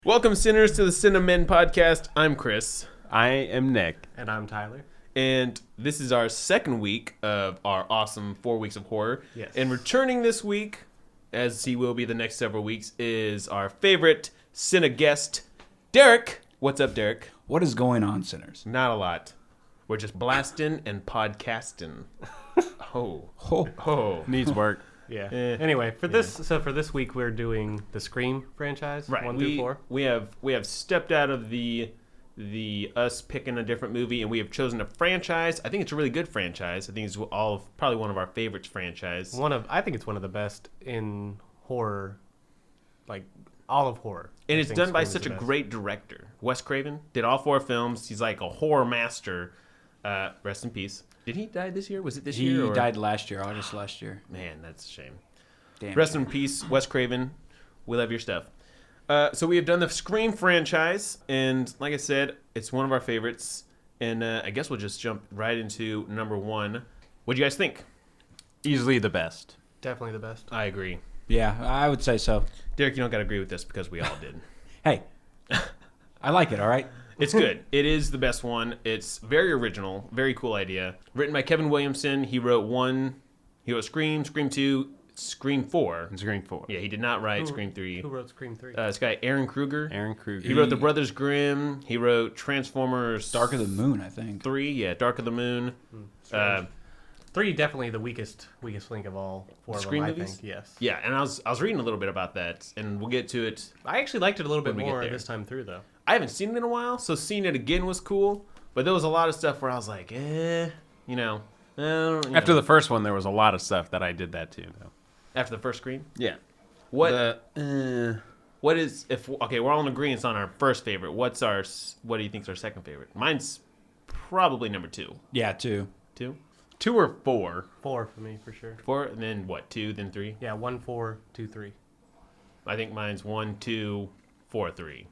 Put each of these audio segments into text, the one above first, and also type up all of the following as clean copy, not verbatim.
Welcome, sinners, to the Cinamen podcast. I'm Chris. I am Nick. And I'm Tyler. And this is our second week of our awesome 4 weeks of horror. Yes. And returning this week, as he will be the next several weeks, is our favorite Cine guest, Derek. What's up, Derek? What is going on, sinners? Not a lot. We're just blasting and podcasting. Needs work. Yeah. Anyway, for this week we're doing the Scream franchise, Right. 1 through 4. We have stepped out of the us picking a different movie, and we have chosen a franchise. I think it's a really good franchise. I think it's probably one of our favorites franchise. I think it's one of the best in horror, like all of horror. And I it's think done by Scream is such the a best. great director. Wes Craven did all 4 films. He's like a horror master. Rest in peace. Did he die this year? Was it this year? He died last year, August last year. Man, that's a shame. Damn. Rest in peace, Wes Craven. We love your stuff. So we have done the Scream franchise, and like I said, it's one of our favorites. And I guess we'll just jump right into number 1. What do you guys think? Easily the best. Definitely the best. I agree. Yeah, I would say so. Derek, you don't got to agree with this because we all did. Hey, I like it, all right? It's good. It is the best one. It's very original, very cool idea. Written by Kevin Williamson. He wrote Scream, Scream 2, Scream 4. And Scream 4. Yeah, he did not write Scream 3. Who wrote Scream 3? This guy, Aaron Kruger. Aaron Kruger. He wrote The Brothers Grimm. He wrote Transformers Dark of the Moon, I think. 3. Yeah, Dark of the Moon. 3 definitely the weakest link of all 4 of Scream them, movies? I think. Yes. Yeah, and I was reading a little bit about that, and we'll get to it. I actually liked it a little bit When we get more there. this time through, though. I haven't seen it in a while, so seeing it again was cool. But there was a lot of stuff where I was like, After the first one, there was a lot of stuff that I did that too, though. After the first Scream. Yeah. What is we're all in agreement on our first favorite. What do you think is our second favorite? Mine's probably number 2. Yeah, 2. 2? 2 or 4. 4 for me, for sure. 4, and then what? 2, then 3? Yeah, 1, 4, 2, 3. I think mine's 1, 2, 4, 3.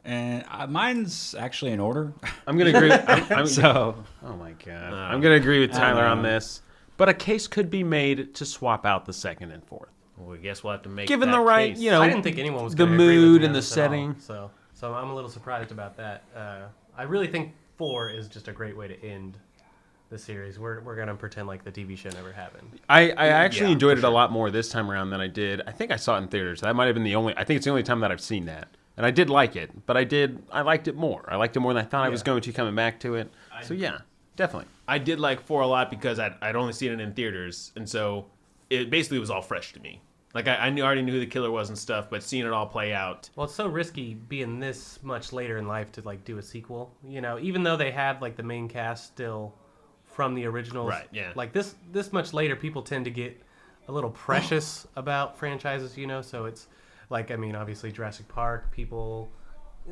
And mine's actually in order. I'm going to agree. Oh, my God. I'm going to agree with Tyler on this. But a case could be made to swap out the second and fourth. Well, I guess we'll have to make Given that the right, case. you know, I didn't think anyone was the going to agree with mood me and on the this at all, setting. So I'm a little surprised about that. I really think 4 is just a great way to end the series. We're going to pretend like the TV show never happened. I actually Yeah, enjoyed for it a lot more this time around than I did. I think I saw it in theaters. That might have been I think it's the only time that I've seen that. And I did like it, but I liked it more. I liked it more than I thought I was going to coming back to it. So yeah, definitely. I did like 4 a lot because I'd only seen it in theaters, and so it basically was all fresh to me. Like I already knew who the killer was and stuff, but seeing it all play out. Well, it's so risky being this much later in life to like do a sequel. You know, even though they had like the main cast still from the originals. Right, yeah. Like this much later, people tend to get a little precious about franchises, you know. So it's like, I mean, obviously Jurassic Park.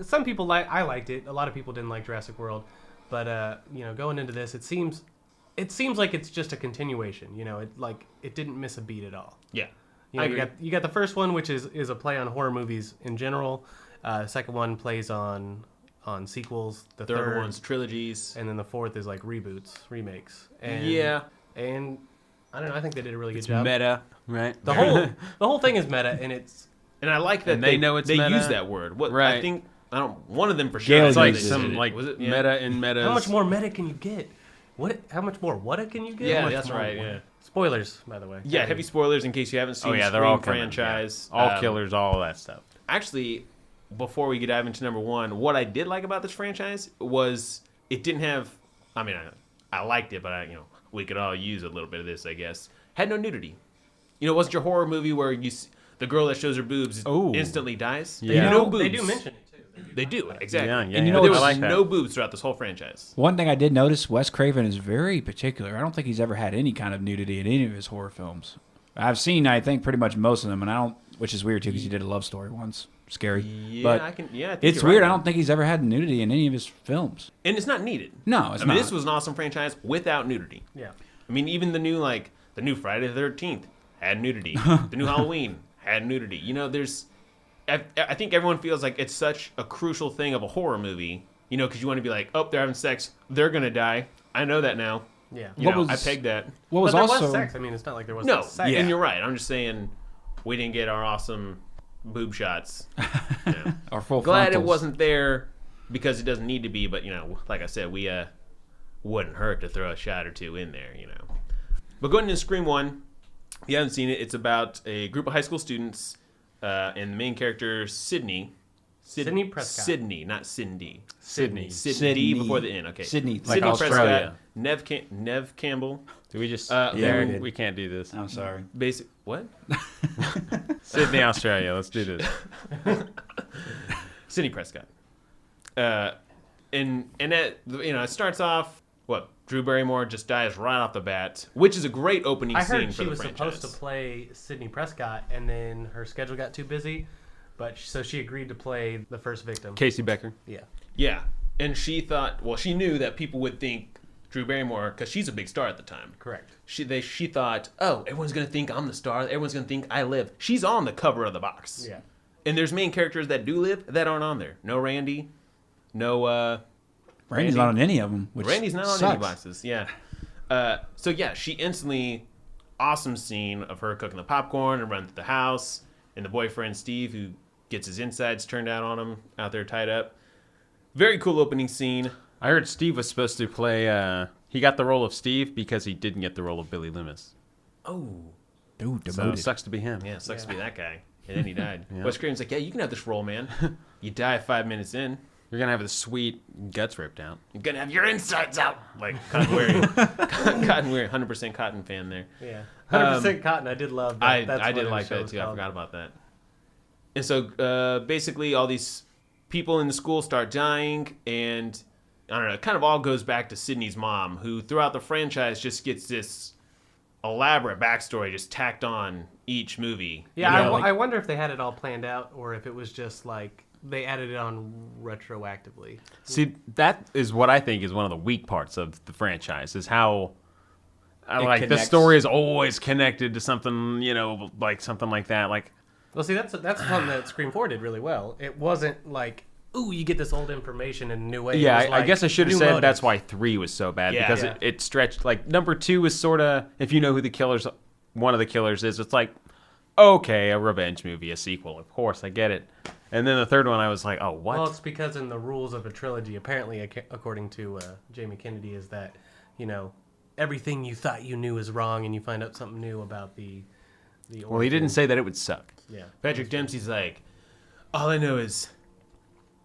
Some people I liked it. A lot of people didn't like Jurassic World, but you know, going into this, it seems like it's just a continuation. You know, it didn't miss a beat at all. Yeah, You know, I agree. you got the first one, which is a play on horror movies in general. Second one plays on sequels. The third one's trilogies. and then the fourth is like reboots, remakes. And, and I don't know. I think they did a really good job. Meta, right? The whole thing is meta, and it's And I like that And they know it's they meta. use that word. What I Right. think one of them for sure. Gail It's like uses some it. like Was it? Yeah. meta in metas. how much more meta can you get? How much more what can you get? Yeah, How much that's more- right. Yeah, Spoilers, by the way. yeah. Heavy spoilers in case you haven't seen. Oh yeah, the they're all Scream coming, franchise. yeah. All killers, all that stuff. Actually, before we dive into number 1, what I did like about this franchise was it didn't have. I mean, I liked it, but we could all use a little bit of this, I guess. Had no nudity. It wasn't your horror movie where the girl that shows her boobs Oh. instantly dies. Yeah. No boobs. They do mention it too. They do, exactly. Yeah, yeah. And you yeah. know But there what's- was I like that. no boobs throughout this whole franchise. One thing I did notice, Wes Craven is very particular. I don't think he's ever had any kind of nudity in any of his horror films. I've seen, I think, pretty much most of them, and which is weird too, because he did a love story once. Scary. Yeah, but I think it's you're weird. right. I don't think he's ever had nudity in any of his films. And it's not needed. No, it's I mean, not. this was an awesome franchise without nudity. Yeah. I mean, even the new Friday the 13th had nudity. The new Halloween had nudity. I think everyone feels like it's such a crucial thing of a horror movie. Because you want to be like, oh, they're having sex, they're gonna die. I know that now. Yeah. I pegged that. What was but there also was sex. I mean, it's not like there wasn't No, sex. Yeah. and you're right. I'm just saying we didn't get our awesome boob shots. You know. Or full Glad it frontals. wasn't there because it doesn't need to be, but like I said, we wouldn't hurt to throw a shot or two in there, But going into Scream 1, if you haven't seen it, it's about a group of high school students, and the main character, Sydney Prescott. Sydney, not Cindy. Sydney. D before the N. Okay. Sydney, like Sydney Australia. Prescott, Nev Campbell. Do we just? Yeah. we can't do this. I'm sorry. Basic what? Sydney, Australia. Let's do this. Sydney Prescott. And that, it starts off. What? Drew Barrymore just dies right off the bat, which is a great opening I scene heard for she the was franchise. supposed to play Sydney Prescott, and then her schedule got too busy. So she agreed to play the first victim. Casey Becker. Yeah. Yeah, and she knew that people would think Drew Barrymore, because she's a big star at the time. Correct. She thought, oh, everyone's gonna think I'm the star. Everyone's gonna think I live. She's on the cover of the box. Yeah. And there's main characters that do live that aren't on there. No Randy. No. Randy's not on any of them. Which Randy's not on sucks. any boxes. Yeah. So yeah, she instantly awesome scene of her cooking the popcorn and running through the house, and the boyfriend Steve who gets his insides turned out on him out there tied up. Very cool opening scene. I heard Steve was supposed to play. He got the role of Steve because he didn't get the role of Billy Loomis. Oh. Dude, So demoted. sucks to be him. Yeah, sucks to be that guy. And then he died. Yeah. Wes Craven's like, yeah, you can have this role, man. You die 5 minutes in. You're gonna have the sweet guts ripped out. You're gonna have your insides out. Like cotton wearing, 100% cotton fan there. Yeah. 100% cotton. I did love that. That's I what did the like show that was too. I called. forgot about that. And so basically, all these people in the school start dying, and I don't know. It kind of all goes back to Sydney's mom, who throughout the franchise just gets this elaborate backstory just tacked on each movie. Yeah, You know, I wonder if they had it all planned out, or if it was just like they added it on retroactively. See, that is what I think is one of the weak parts of the franchise is how like the connects. story is always connected to something, like something like that. Like Well, see, that's something that Scream 4 did really well. It wasn't like, ooh, you get this old information in a new way. It yeah, was I like guess I should have new said motives. that's why 3 was so bad Yeah. because Yeah. it stretched. Like number 2 is sort of if you know who one of the killers is, it's like okay, a revenge movie, a sequel. Of course, I get it. And then the third one, I was like, oh, what? Well, it's because in the rules of a trilogy, apparently, according to Jamie Kennedy, is that, everything you thought you knew is wrong, and you find out something new about the Well, he didn't origin. say that it would suck. Yeah. Patrick Dempsey's like, all I know is,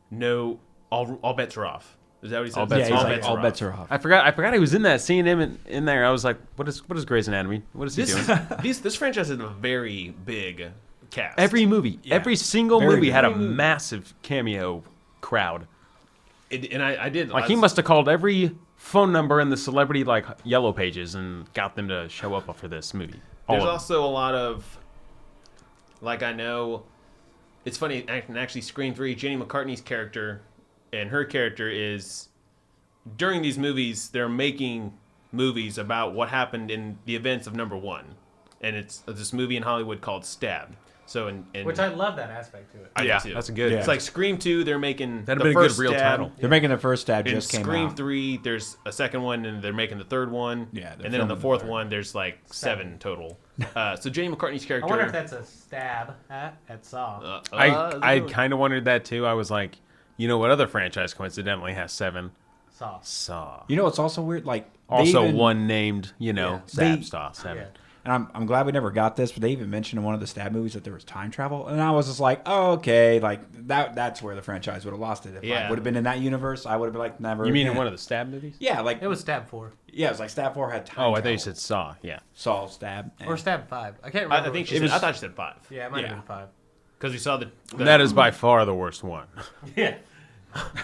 no, all bets are off. Is that what he said? All bets Yeah, are he's off. like, all bets are off. I forgot he was in that. Seeing him in there, I was like, what is Grey's Anatomy? What is he doing? This franchise is a very big cast. Every movie, Yeah. every single Very movie good. had a Every movie. massive cameo crowd. And I did Like he must have called every phone number in the celebrity like yellow pages and got them to show up for this movie. All There's of them. also a lot of, like I know, it's funny, actually Scream 3, Jenny McCartney's character and her character is, during these movies, they're making movies about what happened in the events of number 1. And it's this movie in Hollywood called Stab. So in Which I love that aspect to it. I do Yeah, too. that's a good. Yeah. It's like Scream 2, they're making That'd the have been a good first real Stab. title. They're making the first stab In just came Scream out. 3, there's a second one, and they're making the third one. Yeah, they're and then in the filming the fourth third. one, there's like 7 total. So Jenny McCartney's character. I wonder if that's a stab at Saw. I kind of wondered that too. I was like, you know what other franchise coincidentally has 7? Saw. Saw. You know what's also weird? Like they Also even- one named, Yeah. Saw 7. Yeah. And I'm glad we never got this, but they even mentioned in one of the stab movies that there was time travel, and I was just like, oh, okay, like that's where the franchise would have lost it. If Yeah. I would have been in that universe, I would have been like, never. You mean in again. one of the Stab movies? Yeah, like It was Stab 4. yeah, it was like Stab 4 had time. Oh, I thought you travel. said Saw. Yeah. Saw Stab. Or Stab 5. I can't remember. I think which she one. said, I thought she said 5. Yeah, it might Yeah. have been 5. Because we saw the That is by far the worst one. Yeah.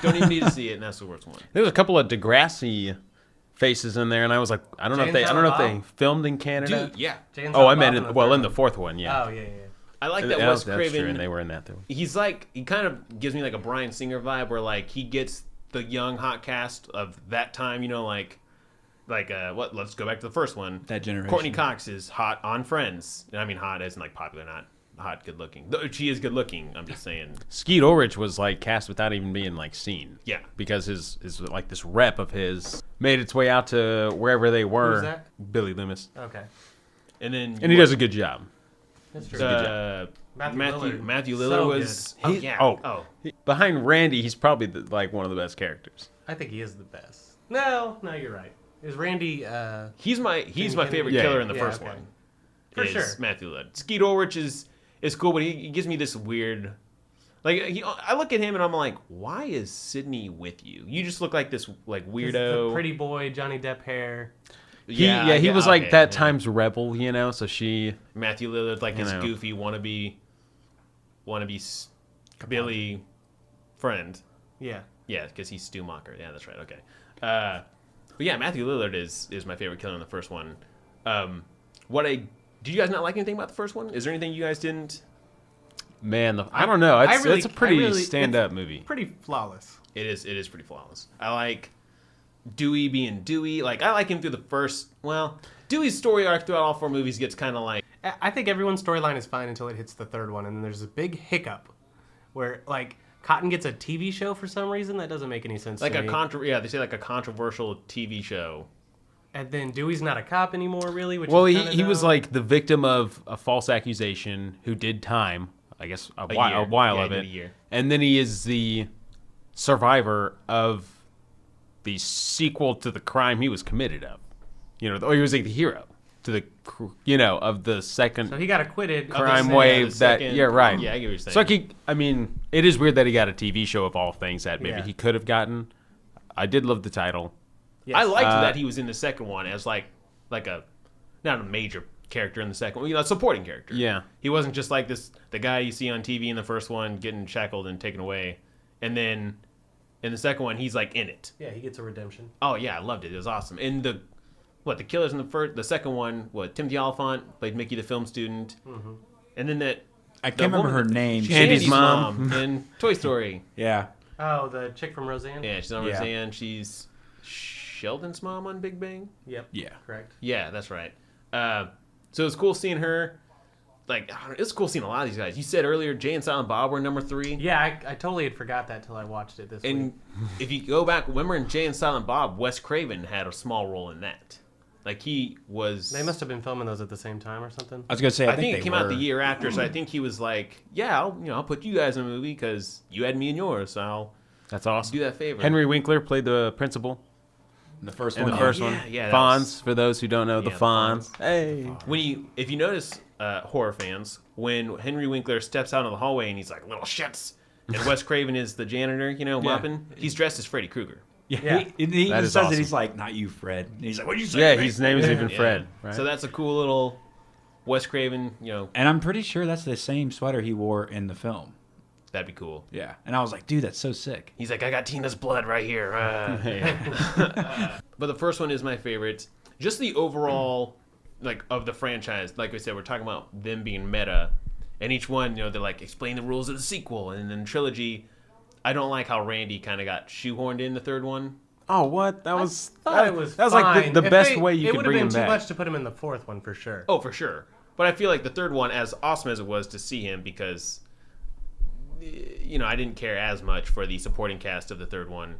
don't even need to see it, and that's the worst one. There was a couple of Degrassi faces in there, and I was like, I don't know if they filmed in Canada. Dude, yeah. Jane's Oh, I Bob meant in in the well third in the one. fourth one, yeah. Oh, yeah. I like that Yeah, Wes that's true, Craven. and they were in that too. He's like, he kind of gives me like a Bryan Singer vibe, where like he gets the young hot cast of that time, like what? Let's go back to the first one. That generation. Courtney Cox is hot on Friends. I mean, hot as in like popular, not hot, good looking. Though she is good looking. I'm just saying. Skeet Ulrich was like cast without even being like seen. Yeah. Because his like this rep of his made its way out to wherever they were. Who's that? Billy Loomis. Okay. And then And he does a good job. That's true. Matthew Lillard So was. good. Behind Randy, he's probably like one of the best characters. I think he is the best. No, you're right. Is Randy? He's my favorite Yeah, killer in the yeah, first okay. one. For is sure. Matthew Lillard. Skeet Ulrich is cool, but he gives me this weird. Like I look at him and I'm like, why is Sydney with you? You just look like this like weirdo. The pretty boy, Johnny Depp hair. He was like okay, that yeah. times rebel, you know. So she, Matthew Lillard, like his know. goofy wannabe Billy friend. Yeah. Yeah, because he's Stu Macher. Yeah, that's right. Okay. But yeah, Matthew Lillard is my favorite killer in the first one. Do you guys not like anything about the first one? Is there anything you guys didn't? man, I don't know. It's a pretty stand-up movie. Pretty flawless. It is pretty flawless. I like Dewey being Dewey. Like I like him through the first. Well, Dewey's story arc throughout all 4 movies gets kind of like. I think everyone's storyline is fine until it hits the third one, and then there's a big hiccup where like Cotton gets a TV show for some reason that doesn't make any sense. Like to a me. they say like a controversial TV show. And then Dewey's not a cop anymore, really. Which Well, is he kinda was dumb. like the victim of a false accusation who did time. I guess a while Yeah, of he it, did a year. and then he is the survivor of the sequel to the crime he was committed of. You know, or he was like the hero to the of the second So he got acquitted. crime Yeah, wave. the That second- yeah, right. Yeah, I get what you're saying. So I mean, it is weird that he got a TV show of all things that maybe Yeah. he could have gotten. I did love the title. Yes. I liked that he was in the second one as like a not a major character in the second one, a supporting character. Yeah. He wasn't just like the guy you see on TV in the first one getting shackled and taken away, and then in the second one he's like in it. Yeah, he gets a redemption. Oh yeah, I loved it. It was awesome. And the killers in the second one, Timothy Oliphant played Mickey the film student, and then I can't remember her name. Andy's Andy's mom. in Toy Story. Yeah. Oh, the chick from Roseanne. Yeah, she's on Yeah. Roseanne. She's Sheldon's mom on Big Bang. Yep. Yeah. Correct. Yeah, that's right. So it's cool seeing her. Like, it's cool seeing a lot of these guys. You said earlier Jay and Silent Bob were number 3. Yeah, I totally had forgot that till I watched it this week. And if you go back, remember in Jay and Silent Bob, Wes Craven had a small role in that. Like, he was... They must have been filming those at the same time or something. I was gonna say. I think it they came were. out the year after, so I think he was like, yeah, I'll put you guys in a movie because you had me in yours, so I'll That's awesome. do that favor. Henry Winkler played the principal The first in one. the yeah. first one. yeah, that Fonz, for those who don't know, the Yeah, Fonz. Fonz. Hey. If you notice, horror fans, when Henry Winkler steps out of the hallway and he's like, little shits, and Wes Craven is the janitor, mopping, he's dressed as Freddy Krueger. Yeah. He That just is says awesome. it. He's like, not you, Fred. And he's like, what do you say? Yeah, Fred?" his name is even Yeah. Fred. Right? So that's a cool little Wes Craven, And I'm pretty sure that's the same sweater he wore in the film. that'd be cool. Yeah. And I was like, dude, that's so sick. He's like, I got Tina's blood right here. But the first one is my favorite. Just the overall, like, of the franchise. Like I said, we're talking about them being meta. And each one, they're like, explain the rules of the sequel. And then trilogy, I don't like how Randy kind of got shoehorned in the third one. Oh, what? That was Thought it was that was like fine. the If best way you it could would have bring him been too back. much to put him in the fourth one for sure. Oh, for sure. But I feel like the third one, as awesome as it was to see him, because, I didn't care as much for the supporting cast of the third one.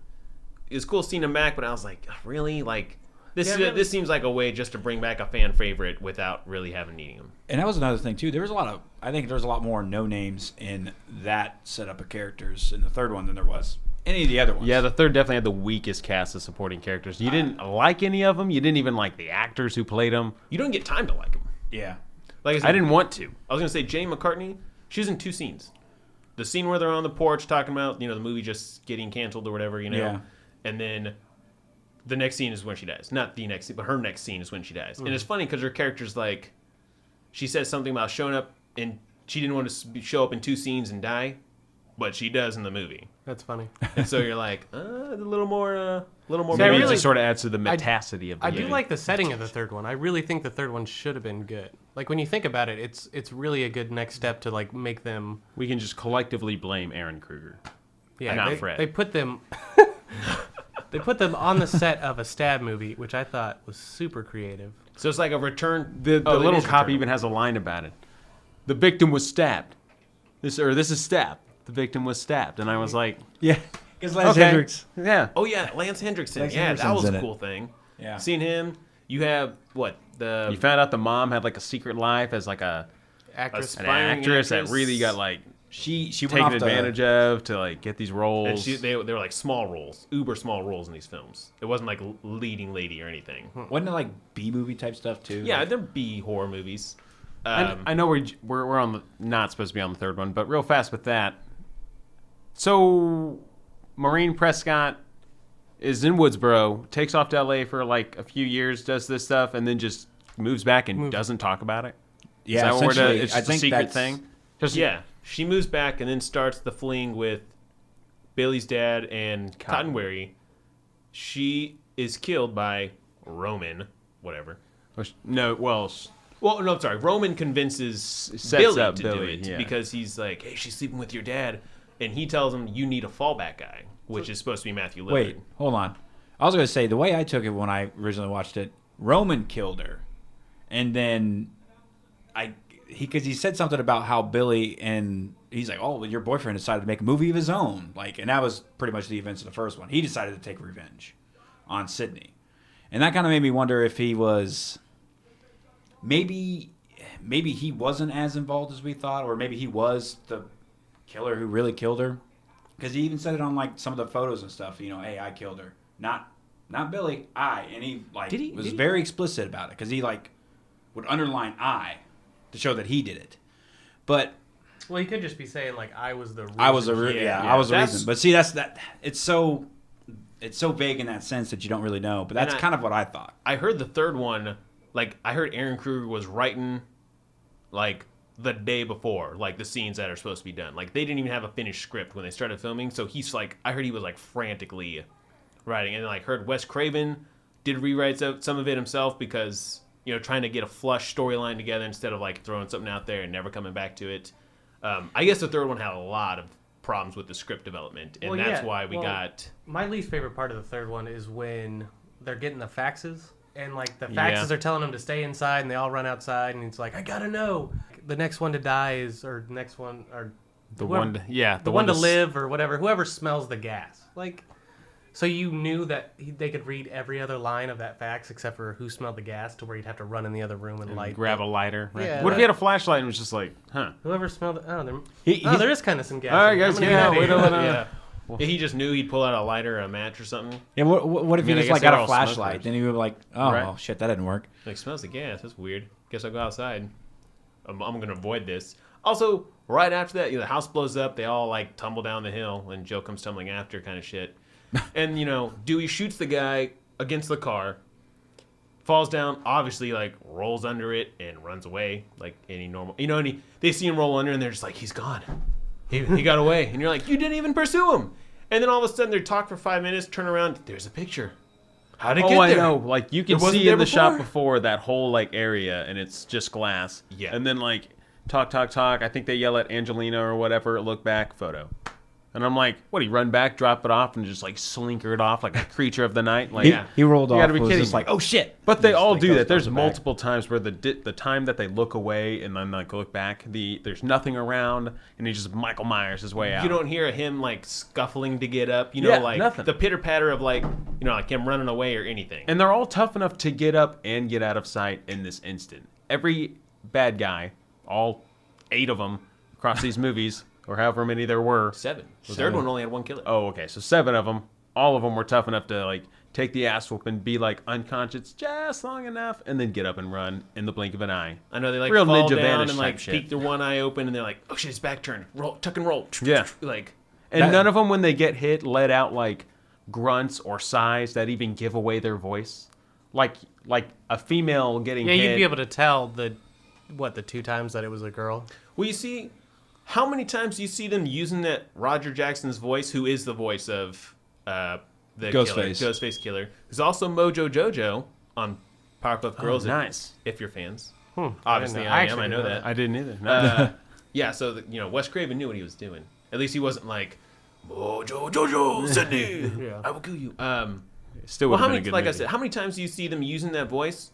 It was cool seeing him back, but I was like, really? Like, this seems like a way just to bring back a fan favorite without really having needing him. And that was another thing too. I think there's a lot more no names in that setup of characters in the third one than there was any of the other ones. Yeah, the third definitely had the weakest cast of supporting characters. You didn't like any of them. You didn't even like the actors who played them. You don't get time to like him. Yeah. Like I said, I didn't want to. I was going to say, Jane McCartney, she was in 2 scenes. The scene where they're on the porch talking about, the movie just getting canceled or whatever, Yeah. And then the next scene is when she dies. Not the next scene, but her next scene is when she dies. And it's funny because her character's like, she says something about showing up, and she didn't want to show up in 2 scenes and die, but she does in the movie. That's funny. And so you're like, a little more See, I Maybe it really- just sort of adds to the metacity of the I do movie. like the setting of the third one. I really think the third one should have been good. Like when you think about it, it's really a good next step to like make them. We can just collectively blame Aaron Kruger. Yeah, Not they, Fred. they put them. They put them on the set of a stab movie, which I thought was super creative. So it's like a return. The it little is cop Return. even has a line about it. The victim was stabbed. This is stabbed. The victim was stabbed, and I was like, Yeah. Because Lance okay, Hendricks. yeah. Oh yeah, Lance Hendrickson. Lance Yeah, that Hendrickson's was in a it. cool thing. Yeah. Seeing him, you have You found out the mom had like a secret life as like a actress. An Aspiring actress that actress. really got like She went taken off advantage of to like get these roles. And they were like small roles, uber small roles in these films. It wasn't like leading lady or anything. Wasn't it like B movie type stuff too? Yeah, Like, they're B horror movies. I know we're on the not supposed to be on the third one, but real fast with that. So, Maureen Prescott is in Woodsboro, takes off to LA for like a few years, does this stuff, and then just moves back and doesn't talk about it. yeah. Is that where Essentially, it's I just a think secret that's thing? Just, Yeah, she moves back and then starts the fling with Billy's dad and Cottonberry. She is killed by Roman, whatever. No, well, Well, no, sorry. Roman convinces Sets Billy up to Billy, do it yeah. because he's like, "Hey, she's sleeping with your dad," and he tells him, "You need a fallback guy," which is supposed to be Matthew Lillard. Wait, hold on. I was going to say the way I took it when I originally watched it, Roman killed her, and then because he said something about how Billy and he's like, oh, well, your boyfriend decided to make a movie of his own, like, and that was pretty much the events of the first one. He decided to take revenge on Sydney, and that kind of made me wonder if he was maybe he wasn't as involved as we thought, or maybe he was the killer who really killed her. Because he even said it on like some of the photos and stuff. You know, hey, I killed her, not Billy. And he like was very explicit about it because he like would underline I to show that he did it. But Well, he could just be saying like I was the reason. I was the I was the That's- reason. But see, that's that. It's so vague in that sense that you don't really know. But that's kind of what I thought. I heard the third one, like, I heard Aaron Kruger was writing, like, the day before, like, the scenes that are supposed to be done. Like, they didn't even have a finished script when they started filming, so he's, like, I heard he was, like, frantically writing. And, like, heard Wes Craven did rewrites of some of it himself because, you know, trying to get a flush storyline together instead of, like, throwing something out there and never coming back to it. I guess the third one had a lot of problems with the script development, and that's why we got... My least favorite part of the third one is when they're getting the faxes, and like the faxes are telling them to stay inside, and they all run outside, and it's like, I gotta know. The next one to die is, or next one, or the whoever- one, yeah, the one to live, or whatever. Whoever smells the gas, like. So you knew that they could read every other line of that fax except for who smelled the gas, to where you'd have to run in the other room and light. grab a lighter. Right? Yeah, What if he had a flashlight and was just like, huh? Whoever smelled it. Oh, He- there is kind of some gas. All right, in guys, there. get I'm out. gonna We get don't out wanna- of here. Yeah. If he just knew he'd pull out a lighter or a match or something. Yeah. What if I mean, he I just guess like they're got a all flashlight? smokers. Then he would be like, oh Right. well, shit, that didn't work. Like, smells the gas. That's weird. Guess I'll go outside. I'm going to avoid this. Also, right after that, you know, the house blows up. They all, like, tumble down the hill, and Joe comes tumbling after kind of shit. And, you know, Dewey shoots the guy against the car, falls down, obviously, like, rolls under it and runs away like any normal... You know, and they see him roll under, and they're just like, he's gone. He got away. And you're like, you didn't even pursue him. And then all of a sudden, they talk for 5 minutes, turn around, there's a picture. How'd it get Oh, there? I know. Like, you can It wasn't see there in the shot before? before that whole, like, area, and it's just glass. Yeah. And then, like, talk. I think they yell at Angelina or whatever, look back, photo. And I'm like, what, he run back, drop it off, and just, like, slinker it off like a creature of the night? Like, He rolled You off. gotta be Was kidding just me. like, oh shit. But they Just, all like, do goes that. There's back. multiple times where the time that they look away and then like look back, there's nothing around, and he just Michael Myers his way out. You don't hear him, like, scuffling to get up. You know, Yeah, like, nothing. the pitter-patter of, like, you know, like him running away or anything. And they're all tough enough to get up and get out of sight in this instant. Every bad guy, all 8 of them across these movies, or however many there were. 7. The third one only had 1 killer. Oh, okay. So 7 of them. All of them were tough enough to like take the ass whoop and be like unconscious just long enough, and then get up and run in the blink of an eye. I know they, like, Real fall Ninja down Vanish and, like, type shit. peek their one eye open, and they're like, oh shit, it's back turn. Roll, tuck and roll. Yeah. Like, And none of them, when they get hit, let out like grunts or sighs that even give away their voice. Like a female getting Yeah, hit. you'd be able to tell the 2 times that it was a girl. well, you see, how many times do you see them using that Roger Jackson's voice, who is the voice of the Ghostface. Ghostface Killer, who's also Mojo Jojo on Powerpuff Girls. nice. If you're fans. I Obviously, didn't know. I am. actually I know didn't that. I didn't either. No. Yeah, so, you know, Wes Craven knew what he was doing. At least he wasn't like, Mojo Jojo, Sydney, Yeah. I will kill you. Still Well, would how have been many, a good like I movie. said, how many times do you see them using that voice,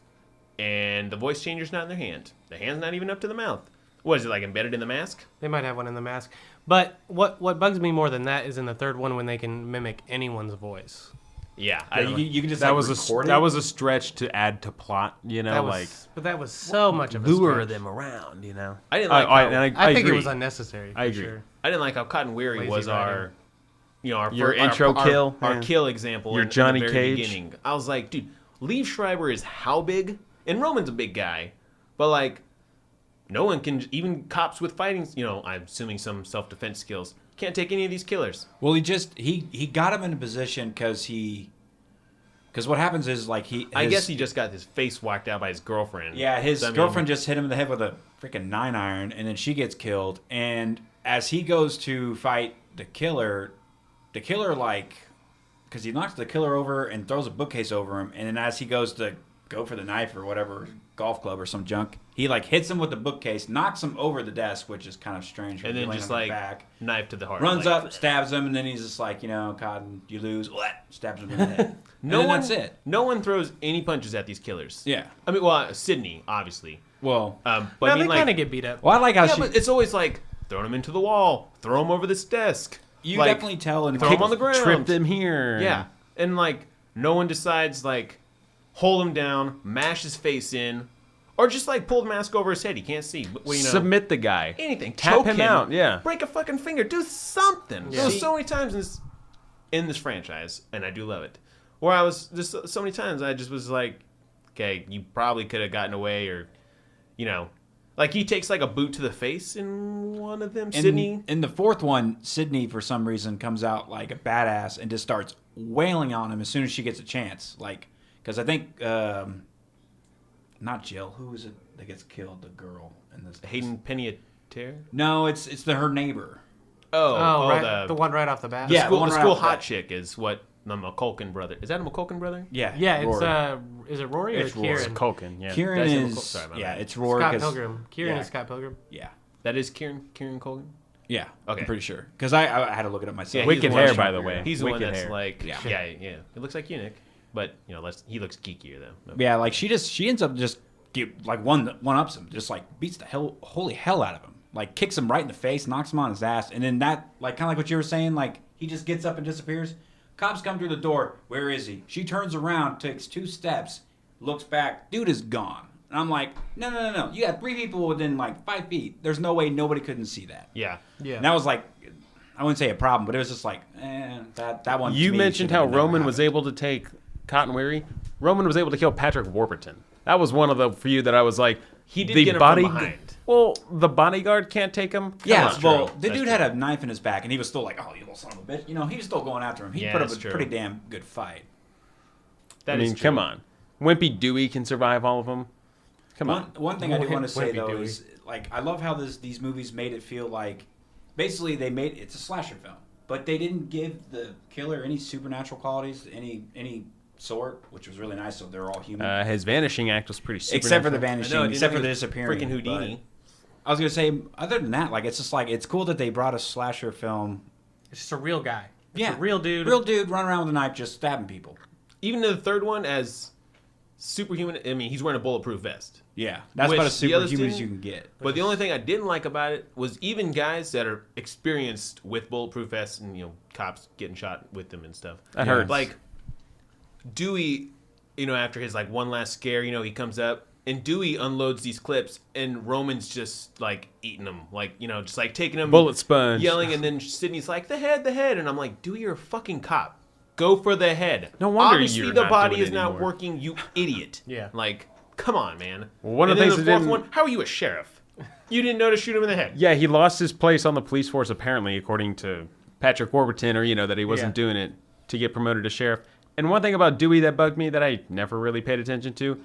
and the voice changer's not in their hand? The hand's not even up to the mouth. What is it, like, embedded in the mask? They might have one in the mask. But what bugs me more than that is in the third one when they can mimic anyone's voice. Yeah, You can just That like, was record that it. was a stretch to add to plot. You know, But that was so much of a lure stretch. them around. You know, I didn't like. I think it agree. was unnecessary. I for agree. Sure. I didn't like how Cotton Weary Lazy was writing. our Your our intro kill? our Yeah. kill example. Your in Johnny the very Cage? beginning. I was like, dude, Liev Schreiber is how big? And Roman's a big guy, but like, no one can. Even cops with fighting, I'm assuming some self-defense skills, can't take any of these killers. Well, he got him in a position because what happens is like I guess he just got his face whacked out by his girlfriend. Yeah, his So, I mean, girlfriend just hit him in the head with a freaking 9-iron, and then she gets killed. And as he goes to fight the killer like, because he knocks the killer over and throws a bookcase over him, and then as he goes to go for the knife or whatever, golf club or some junk, he like hits him with the bookcase, knocks him over the desk, which is kind of strange. And then laying just on his like back. knife to the heart. Runs like, up, stabs him, and then he's just like, Cotton, you lose. What? Stabs him in the head. No and one, that's it. No one throws any punches at these killers. Yeah. I mean, well, Sydney, obviously. Well, But Well, I mean, they kind of like, get beat up. I like how yeah, she. but it's always like throwing him into the wall, throw him over this desk. You like, definitely tell in throw him on the ground. tripped him here. Yeah, and like no one decides like hold him down, mash his face in, or just like pull the mask over his head. He can't see. But, Submit the guy. anything. Tap Choke him out, yeah. Break a fucking finger. Do something. Yeah. There's so many times in this franchise, and I do love it. Where I was just so many times I just was like, okay, you probably could have gotten away, or like he takes like a boot to the face in one of them. Sydney. In the fourth one, Sydney, for some reason, comes out like a badass and just starts wailing on him as soon as she gets a chance. Like, because I think, not Jill, who is it that gets killed? The girl in this. Hayden Panettiere? No, it's her neighbor. Oh, right, the one right off the bat. Yeah. School, one the right school off the hot bat. chick is what the McCulkin brother. Is that a McCulkin brother? Yeah, Yeah, it's Rory. is it Rory It's or Rory. Kieran? Culkin, yeah. Kieran Did I say is Sorry, my bad. it's Rory. Scott 'cause- Pilgrim. Kieran yeah. is Scott Pilgrim. Yeah, That is Kieran Culkin. yeah. Okay. I'm pretty sure because I had to look it up myself. Yeah, Wicked he's the one hair, that- by the way. He's the one Wicked that's hair. like, Yeah. yeah. It looks like you, Nick, but he looks geekier though. Yeah, like she ends up just one ups him, just like beats the holy hell out of him, like kicks him right in the face, knocks him on his ass, and then that like kind of like what you were saying, like he just gets up and disappears. Cops come through the door. Where is he? She turns around, takes 2 steps, looks back. Dude is gone. And I'm like, no. You got 3 people within like 5 feet. There's no way nobody couldn't see that. Yeah. Yeah. And that was like, I wouldn't say a problem, but it was just like, that one. to You me mentioned should've how never Roman was happened. able to take Cotton Weary. Roman was able to kill Patrick Warburton. That was one of the few that I was like, He did get him from behind. Well, the bodyguard can't take him. Yeah, That's well, true. the That's dude true. had a knife in his back, and he was still like, "Oh, you little son of a bitch!" He was still going after him. He Yeah, put up that's a true. pretty damn good fight. That I is mean, true. come on. Wimpy Dewey can survive all of them. Come on. One thing I do want to say Wimpy though Dewey. is like I love how these movies made it feel like basically it's a slasher film, but they didn't give the killer any supernatural qualities, any sort, which was really nice. So they're all human, His vanishing act was pretty supernatural. except for the I know, vanishing, I didn't except know for the he was disappearing. Freaking Houdini. But I was gonna say, other than that, like it's just like it's cool that they brought a slasher film. It's just a real guy. It's Yeah, a real dude. real dude running around with a knife, just stabbing people. Even in the third one, as superhuman, I mean, he's wearing a bulletproof vest. Yeah, that's Which about as the others superhuman as didn't- you can get. But the only thing I didn't like about it was even guys that are experienced with bulletproof vests and cops getting shot with them and stuff. That hurts. Like Dewey, after his like one last scare, he comes up and Dewey unloads these clips and Roman's just like eating them, like just like taking them, Bullet sponge. yelling, and then Sydney's like the head, and I'm like, Dewey, you're a fucking cop. Go for the head. No wonder Obviously you're the not body doing is it not anymore. working. You idiot. Yeah. Like, come on, man. Well, one of and the then things the that fourth didn't- one. How are you a sheriff? You didn't know to shoot him in the head. Yeah, he lost his place on the police force, apparently, according to Patrick Warburton, or, that he wasn't Yeah. doing it to get promoted to sheriff. And one thing about Dewey that bugged me that I never really paid attention to,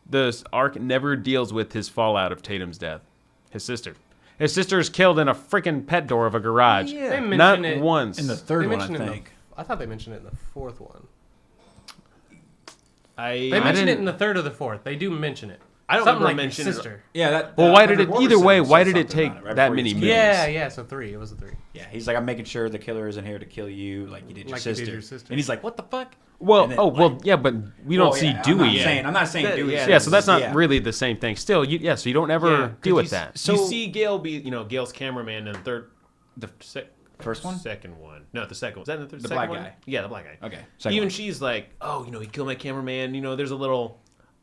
the arc never deals with his fallout of Tatum's death. His sister. His sister is killed in a freaking pet door of a garage. Yeah. They Not mention it once. In the They third one, I mentioned it in the- think. I thought they mentioned it in the fourth one. I They mentioned it didn't- in the third or the fourth. They do mention it. I don't Something remember like his mentioning it. sister. Yeah, that. Well, why did Patrick it? Either way, Warburton why said did it something take about right that before he many was movies? killed. Yeah. So 3. It was a 3. Yeah, he's like, I'm making sure the killer isn't here to kill you, like you did your Like you sister. did your sister. And he's like, what the fuck? Well, And then, yeah, but we don't Well, see yeah, Dewey. I'm not saying That- Dewey. yeah, Yeah, so that's not yeah. really the same thing. Still, so you don't ever Yeah, 'cause deal with you that. You see Gale be, Gale's cameraman in the First one? Second one. No, the second one. Is that the The second black one? guy. Yeah, the black guy. Okay. Second Even one. she's like, oh, he killed my cameraman. There's a little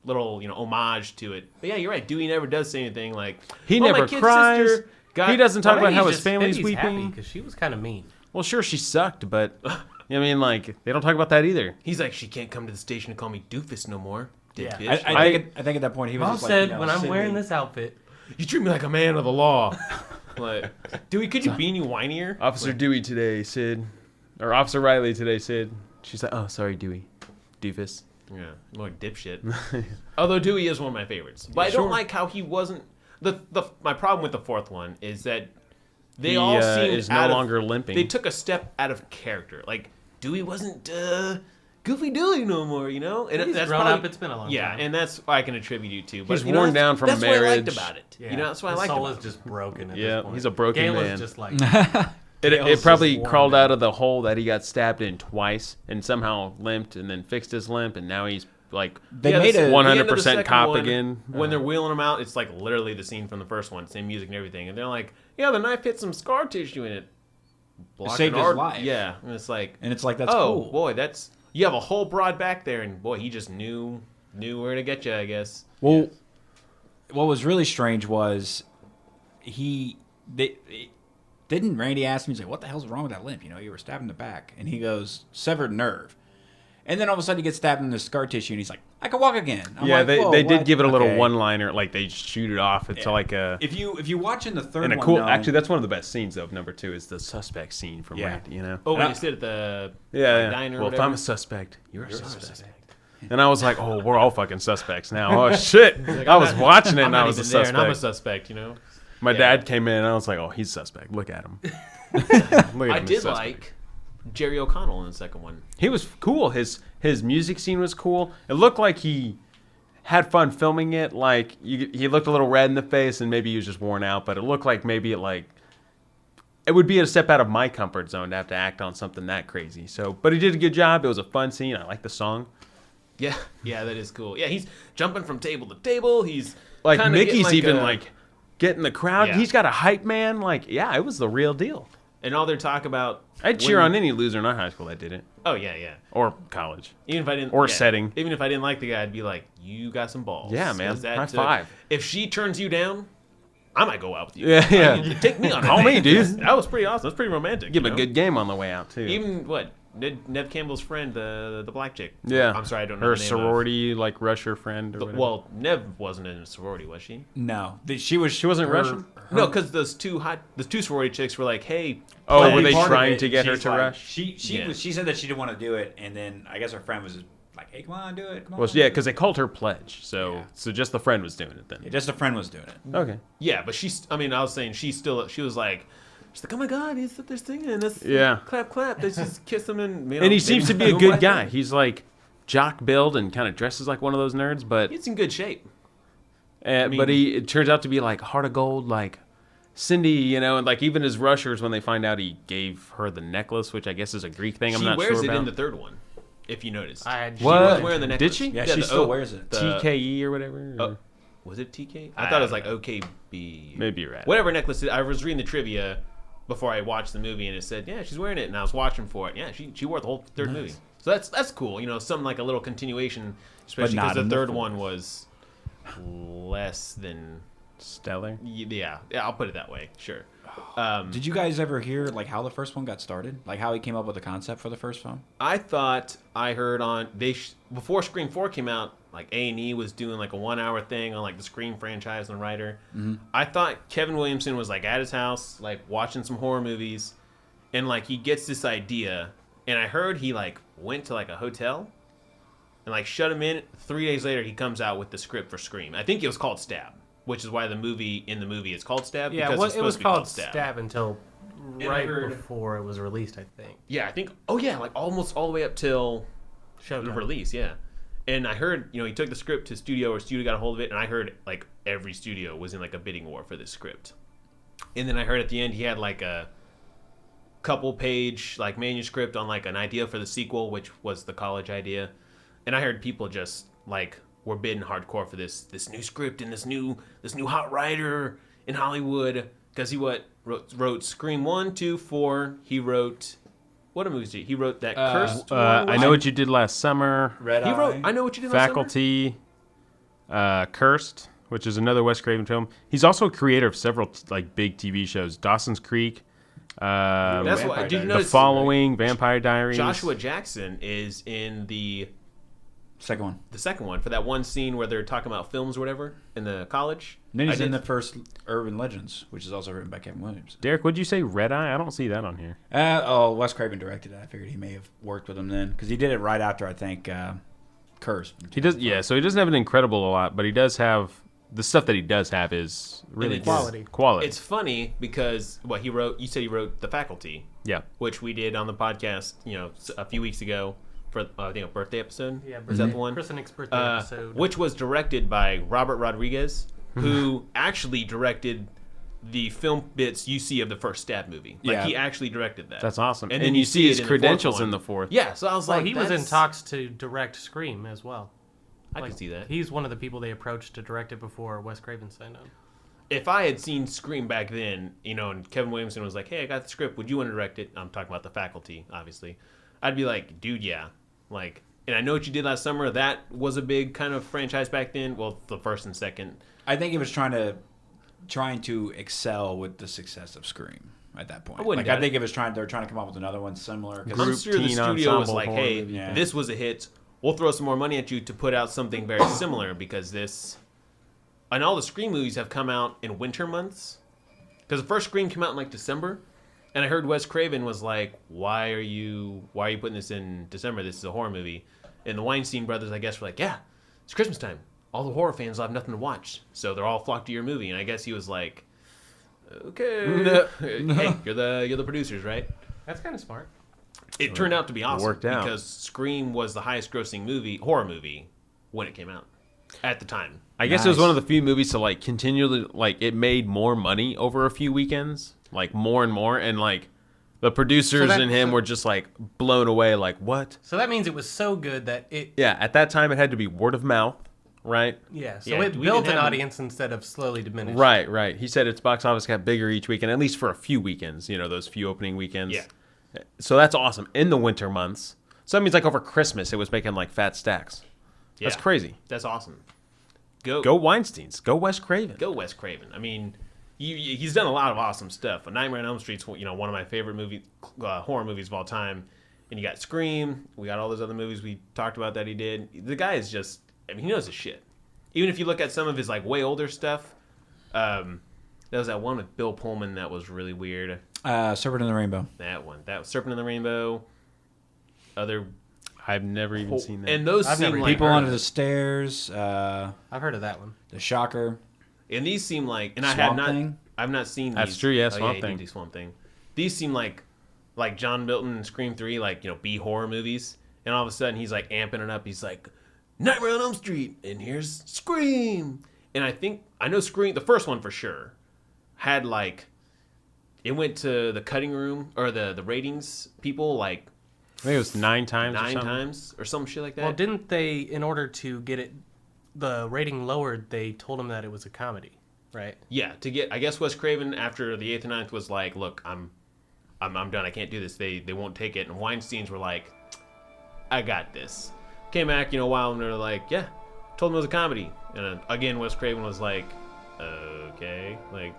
homage to it. But yeah, you're right. Dewey never does say anything like He "Oh, my never kid's cries. sister got-" He doesn't talk about how his He's family's happy weeping. because she was kind of mean. Well, sure, she sucked, but I mean, like, they don't talk about that either. He's like, she can't come to the station and call me doofus no more. Yeah. Bitch. I think at that point he was Mom just said, like, when I'm Sydney. wearing this outfit, You treat me like a man of the law. Like, Dewey, could you be any whinier? Officer Dewey today, Sid. Or Officer Riley today, Sid. She's like, oh, sorry, Dewey. Doofus. Yeah, more like dipshit. Although Dewey is one of my favorites, but I don't like how he wasn't. My problem with the fourth one is that they all seemed is no longer limping. They took a step out of character. Like Dewey wasn't Goofy Dewey no more, And he's that's grown probably, up. It's been a long yeah, time. and that's what I can attribute you to. But He's worn down from that's marriage. That's what I liked about it. Yeah. That's what I His liked soul about is it. just broken at Yeah, this point. he's a broken Gale man. is just like... It Gale's probably just worn crawled down. out of the hole that he got stabbed in twice and somehow limped and then fixed his limp, and now he's like They made the a 100% second cop one, again. When they're wheeling him out, it's like literally the scene from the first one, same music and everything. And they're like, yeah, the knife hit some scar tissue in it. saved his life. Yeah, and it's like, And that's oh cool. boy, you have a whole broad back there, and boy, he just knew where to get you, I guess. Well, what was really strange was didn't Randy ask me, he's like, what the hell's wrong with that limp? You were stabbed in the back. And he goes, severed nerve. And then all of a sudden he gets stabbed in the scar tissue, and he's like, I can walk again. I'm Yeah, like, they "Whoa, did what?" give it a little Okay. one-liner, like they shoot it off. It's like a If you watch in the third and a one, cool. though, Actually, that's one of the best scenes of number 2 is the suspect scene from Yeah. Randy. Oh, when I- you sit at the Yeah. diner. or Well, if whatever. I'm a suspect, you're a suspect. And I was like, oh, we're all fucking suspects now. Oh shit! I was watching it and I was a even there, and I'm a suspect. suspect. My Yeah. dad came in and I was like, oh, he's a suspect. Look at him. Look at him, I he's did suspect. like Jerry O'Connell in the second one. He was cool. His music scene was cool. It looked like he had fun filming it. Like he looked a little red in the face, and maybe he was just worn out. But it looked like maybe it would be a step out of my comfort zone to have to act on something that crazy. So, but he did a good job. It was a fun scene. I like the song. Yeah, that is cool. Yeah, he's jumping from table to table. He's Like kinda Mickey's getting even a- like getting the crowd. Yeah. He's got a hype man. Like, yeah, it was the real deal. and all their talk about. I'd cheer when- on any loser in our high school that did it, Oh yeah. or college. Even if I didn't, Or setting. Even if I didn't like the guy, I'd be like, "You got some balls." Yeah, man. 'Cause that, High five. If she turns you down, I might go out with you. Yeah. Take me on. Call a me, date. dude. That was pretty awesome. That's pretty romantic. Give you a know? good game on the way out too. Even what Nev Campbell's friend, the black chick. Yeah. I'm sorry, I don't know her the name sorority, like Russia friend or whatever. Well, Nev wasn't in a sorority, was she? No. She wasn't Russian? No, because those two sorority chicks were like, "Hey, Oh, play were they part of trying it." to get her She's to like- rush? She Yeah. she said that she didn't want to do it, and then I guess her friend was just like, "Hey, come on, do it." Come on. Well, yeah, because they called her pledge, so Yeah. so just the friend was doing it then. Yeah, just a friend was doing it. Okay. Yeah, but I was saying she was like, "Oh my God, he's up there singing. Let's Yeah. clap. Let's just kiss him and And he seems to be a boom good right guy. there." He's like jock build and kind of dresses like one of those nerds, but He's in good shape. but it turns out to be like heart of gold, like Cindy, and like even his rushers when they find out he gave her the necklace, which I guess is a Greek thing. I'm She not wears sure it about. in the third one, if you noticed. I She What? was wearing the Did necklace. she? Yeah, she the still O- wears it. the- TKE or whatever. or- Was it TK? I I thought it was don't like OKB. Maybe you're right. Whatever necklace. I was reading the trivia before I watched the movie, and it said, "Yeah, she's wearing it," and I was watching for it. Yeah, she wore it the whole third movie. So that's cool. Something like a little continuation, especially not because the in the third fourth. one was less than. Stellar. Yeah, I'll put it that way. Sure. Did you guys ever hear like how the first one got started? Like how he came up with the concept for the first film? I thought I heard on before Scream 4 came out, like A&E was doing like a 1-hour thing on like the Scream franchise and the writer. Mm-hmm. I thought Kevin Williamson was like at his house, like watching some horror movies, and like he gets this idea, and I heard he like went to like a hotel and like shut him in. 3 days later, he comes out with the script for Scream. I think it was called Stab, which is why the movie is called Stab. Yeah, because well, it's it was supposed to be called Stab until I right heard- before it was released, I think. Yeah, I think. Oh yeah, like almost all the way up till the Showtime. release, yeah. And I heard, he took the script to studio, or studio got a hold of it, and I heard like every studio was in like a bidding war for this script. And then I heard at the end he had like a couple page like manuscript on like an idea for the sequel, which was the college idea. And I heard people just like were bidding hardcore for this new script and this new hot writer in Hollywood, Because he wrote Scream 1, 2, 4. He wrote... What movies did he wrote that Cursed one? I Know What You Did Last Summer. Red He Eye. wrote I Know What You Did Last Summer? Faculty. Cursed, which is another Wes Craven film. He's also a creator of several like big TV shows. Dawson's Creek. That's what. Did you The notice? Following, Vampire Diaries. Joshua Jackson is in the Second one. for that one scene where they're talking about films or whatever in the college. And then he's I in did- the first Urban Legends, which is also written by Kevin Williams. Derek, would you say Red Eye? I don't see that on here. Wes Craven directed it. I figured he may have worked with him then, because he did it right after, I think, Curse. He does, yeah. So he doesn't have an incredible a lot, but he does have the stuff that he does have is really it's- good. Quality. It's funny because what he wrote. You said he wrote The Faculty, Yeah. which we did on the podcast. A few weeks ago for I think a birthday episode. Yeah, is that the one? Chris and Nick's birthday episode. Which was directed by Robert Rodriguez, who actually directed the film bits you see of the first Stab movie. Like Yeah. he actually directed that. That's awesome. And And, then you you see see his it in the fourth credentials one. in the fourth. Yeah, so I was Well, like, he was in that's- talks to direct Scream as well. I can see that. He's one of the people they approached to direct it before Wes Craven signed on. If I had seen Scream back then, and Kevin Williamson was like, "Hey, I got the script. Would you want to direct it?" I'm talking about The Faculty, obviously. I'd be like, "Dude, yeah." Like, and I Know What You Did Last Summer. That was a big kind of franchise back then. Well, the first and second. I think he was trying to excel with the success of Scream at that point. I wouldn't I doubt think it was they're trying to come up with another one similar. 'cause I'm Group sure the teen studio was ensemble like, horror "Hey, movie. Yeah. this was a hit. We'll throw some more money at you to put out something very similar because this." And all the Scream movies have come out in winter months. Because the first Scream came out in like December, and I heard Wes Craven was like, "Why are you putting this in December? This is a horror movie." And the Weinstein brothers, I guess, were like, "Yeah, it's Christmas time. All the horror fans will have nothing to watch, so they're all flocked to your movie." And I guess he was like, "Okay, hey, you're the producers, right?" That's kind of smart. It turned out to be awesome worked out. because Scream was the highest grossing horror movie when it came out at the time. I guess it was Nice. one of the few movies to like continually like it made more money over a few weekends, like more and more, and like the producers and him were just like blown away, like what? So that means it was so good that it. Yeah, at that time it had to be word of mouth, right? Yeah, so Yeah, it we built didn't an have- audience instead of slowly diminished. Right. He said its box office got bigger each weekend, at least for a few weekends. Those few opening weekends. Yeah. So that's awesome in the winter months. So that means like over Christmas it was making like fat stacks. That's Yeah. crazy. That's awesome. Go Weinsteins. Go Wes Craven. Go Wes Craven. I mean, he's done a lot of awesome stuff. A Nightmare on Elm Street's one of my favorite horror movies of all time. And you got Scream. We got all those other movies we talked about that he did. The guy is just, he knows his shit. Even if you look at some of his like way older stuff, there was that one with Bill Pullman that was really weird. Serpent in the Rainbow. That was Serpent in the Rainbow. I've never even seen that. And those I've seem never like People Under the Stairs. I've heard of that one. The Shocker. And these seem like, and Swamp Thing? I've not seen. That's these. true, yeah, Oh, Swamp he Thing. did do Swamp Thing. These seem like John Milton and Scream 3, like B horror movies. And all of a sudden he's like amping it up. He's like, Nightmare on Elm Street, and here's Scream. And I know Scream, the first one for sure, had like, it went to the cutting room or the ratings people like I think it was 9 times. or 9 something. times or some shit like that. Well, didn't they, in order to get the rating lowered, they told him that it was a comedy, right? Yeah, I guess Wes Craven after the 8th and 9th was like, look, I'm done. I can't do this. They won't take it. And Weinstein's were like, I got this. Came back, a while, and they're like, yeah, told him it was a comedy. And again, Wes Craven was like, okay, like,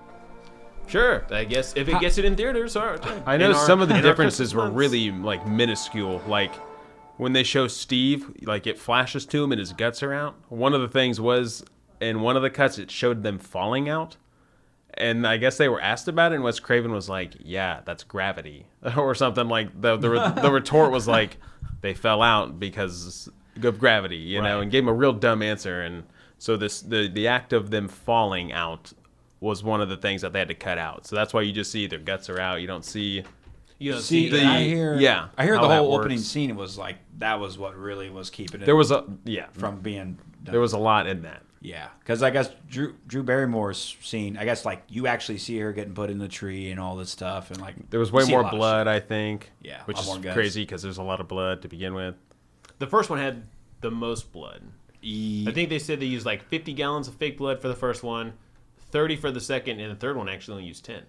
sure, I guess if it gets it in theaters, all right. I know some of the differences were months. really like minuscule. Like when they show Steve, like it flashes to him and his guts are out. One of the things was in one of the cuts it showed them falling out. And I guess they were asked about it, and Wes Craven was like, "Yeah, that's gravity," or something like. The retort was like, "They fell out because of gravity," you know, Right. and gave him a real dumb answer. And so the act of them falling out was one of the things that they had to cut out. So that's why you just see their guts are out. You don't see. You know, See, see, I hear how the that whole works. opening scene was like that was what really was keeping it There was from being done. there was a lot in that. Yeah, because I guess Drew Barrymore's scene, I guess like you actually see her getting put in the tree and all this stuff, and like There was way you see a more lot of blood, I think. Yeah, a which lot is more guts. crazy because there's a lot of blood to begin with. the first one had the most blood. shit. I think they said they used like 50 gallons of fake blood for the first one, 30 for the second, and the third one actually only used 10.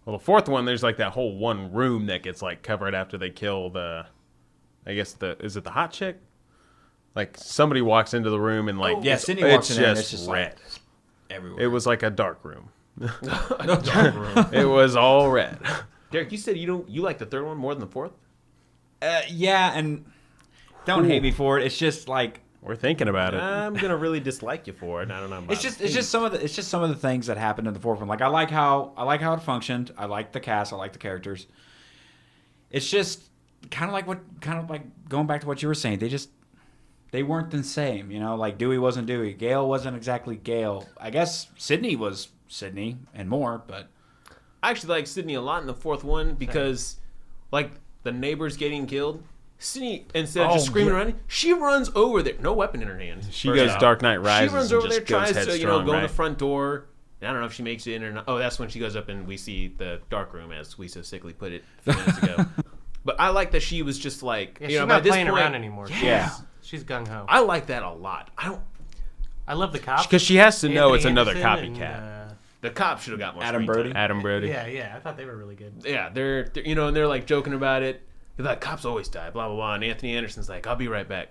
Well, the fourth one, there's like that whole one room that gets like covered after they kill the, I guess is it the hot chick? Like somebody walks into the room and like Yeah, Sydney walks in there and it's just red. like everywhere. It was like a dark room. Dark room. It was all red. Derek, you said you like the third one more than the fourth? Yeah, and don't hate me for it. It's just like We're thinking about it. I'm gonna really dislike you for it. I don't know. About it's just some of the things that happened in the fourth one. Like I like how it functioned. I like the cast. I like the characters. It's just kind of like going back to what you were saying. They weren't the same. You know, like Dewey wasn't Dewey. Gale wasn't exactly Gale. I guess Sydney was Sydney and more, but I actually like Sydney a lot in the fourth one because, like, the neighbors getting killed. Sydney, instead of just screaming around, she runs over there. No weapon in her hand. She goes Dark Knight Rises. She runs and over there, just goes tries to headstrong, go in right? the front door. I don't know if she makes it in or not. Oh, that's when she goes up and we see the dark room, as we so sickly put it a few minutes ago. But I like that she was just like, Yeah, she's not playing around anymore. yeah. She's gung ho. I like that a lot. I love the cops Because she has to know it's Anthony another Anderson copycat. The cops should have got more Adam screen Brody. time. Adam Brody. Yeah. I thought they were really good. Yeah, they're and they're like joking about it. They're like, cops always die, blah blah blah. And Anthony Anderson's like, I'll be right back.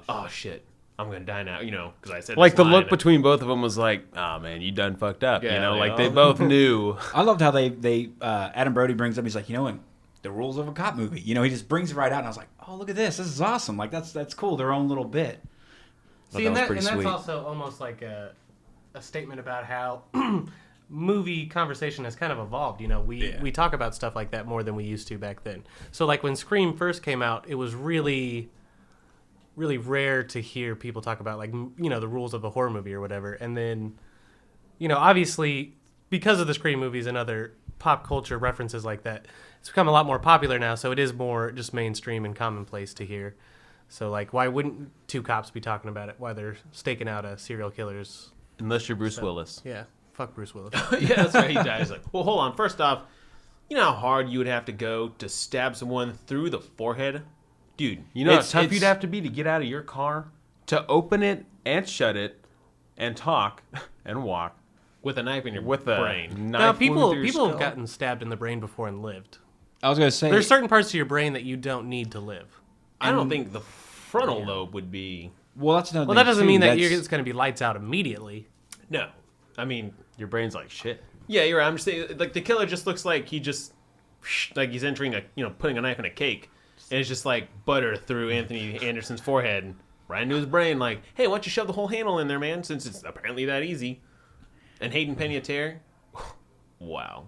Oh shit, I'm gonna die now. Because I said Like this the line look and- between both of them was like, oh man, you done fucked up. Yeah, you know, they like they all- both knew. I loved how they Adam Brody brings up. He's like, and the rules of a cop movie. You know, he just brings it right out, and I was like, oh look at this. This is awesome. Like that's cool. Their own little bit. Thought See, and was pretty that's sweet. also almost like a statement about how movie conversation has kind of evolved. You know, we talk about stuff like that more than we used to back then. So, like when Scream first came out, it was really, really rare to hear people talk about like the rules of a horror movie or whatever. And then, obviously because of the Scream movies and other pop culture references like that, it's become a lot more popular now. So it is more just mainstream and commonplace to hear. So, like, why wouldn't two cops be talking about it while they're staking out a serial killer's... Unless you're Bruce Willis. Yeah, fuck Bruce Willis. Yeah, that's right. He dies. Like, well, hold on. First off, you know how hard you would have to go to stab someone through the forehead, dude. You know how tough you'd have to be to get out of your car, to open it and shut it, and talk and walk with a knife in your with a brain. knife Now, wound people through your have skull. gotten stabbed in the brain before and lived. I was gonna say There's certain parts of your brain that you don't need to live. I don't think the frontal lobe would be. Well, that's another. Well, thing, that doesn't too. mean that That's- it's going to be lights out immediately. No, I mean, Your brain's like shit. yeah, you're right. I'm just saying, like the killer just looks like he just like he's entering putting a knife in a cake, and it's just like butter through Anthony Anderson's forehead and right into his brain. Like, hey, why don't you shove the whole handle in there, man? Since it's apparently that easy. And Hayden Panettiere, wow,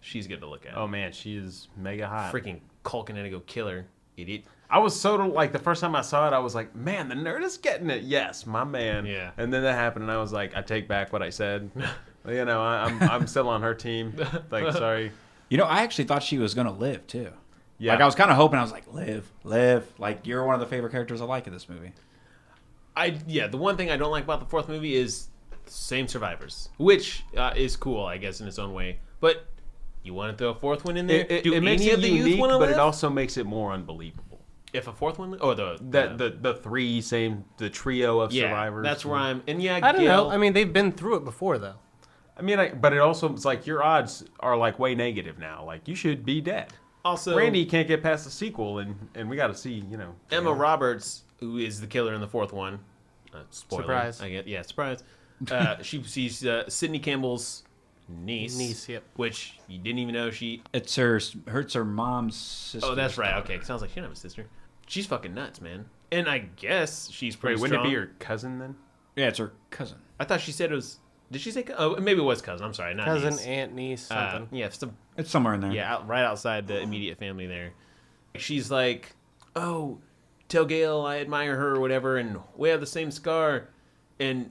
she's good to look at. Oh man, she is mega hot. Freaking Culkin killer, idiot. I was so like the first time I saw it, I was like, man, the nerd is getting it. Yes, my man. Yeah. And then that happened, and I was like, I take back what I said. I'm still on her team. Like, sorry. I actually thought she was gonna live too. Yeah. Like I was kind of hoping. I was like, live. Like you're one of the favorite characters I like in this movie. The one thing I don't like about the fourth movie is same survivors, which is cool, I guess, in its own way. But you want to throw a fourth one in there? Do It makes any it of the unique, youth want to but live? it also makes it more unbelievable. If a fourth one, the The trio of survivors. that's where I'm. And I don't know. I mean, they've been through it before, though. I mean, but it also it's like your odds are like way negative now. Like you should be dead. Also, Randy can't get past the sequel, and we got to see, Emma Roberts, who is the killer in the fourth one. Spoiler, Surprise. I get, yeah, surprise. She's Sidney Campbell's niece. Yep. Which you didn't even know she. It's her mom's sister. Oh, that's right. Okay, sounds like she doesn't have a sister. She's fucking nuts, man. And I guess she's pretty Wait, wouldn't strong. it be her cousin then? Yeah, it's her cousin. I thought she said it was. Did she say? Oh, maybe it was cousin. I'm sorry, not Cousin, niece. aunt, niece, something. Yeah, It's somewhere in there. yeah, right outside the immediate family there. She's like, "Oh, tell Gail I admire her or whatever, and we have the same scar." And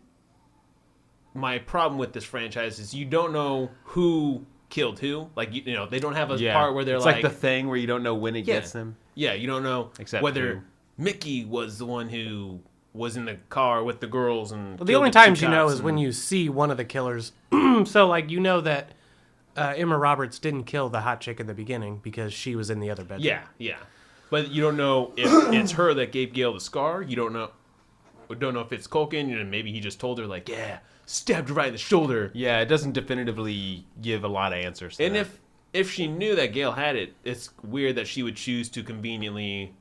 my problem with this franchise is you don't know who killed who. Like they don't have a part where they're it's like the thing where you don't know when it gets them. Yeah, you don't know Except whether who. Mickey was the one who was in the car with the girls and. Well, the killed only two times you know cops is when and- you see one of the killers. So, like, that Emma Roberts didn't kill the hot chick in the beginning because she was in the other bedroom. Yeah, but you don't know if it's her that gave Gail the scar. You don't know. don't know if it's Culkin, maybe he just told her like, yeah, stabbed her right in the shoulder. Yeah, it doesn't definitively give a lot of answers. To And that. if she knew that Gale had it, it's weird that she would choose to conveniently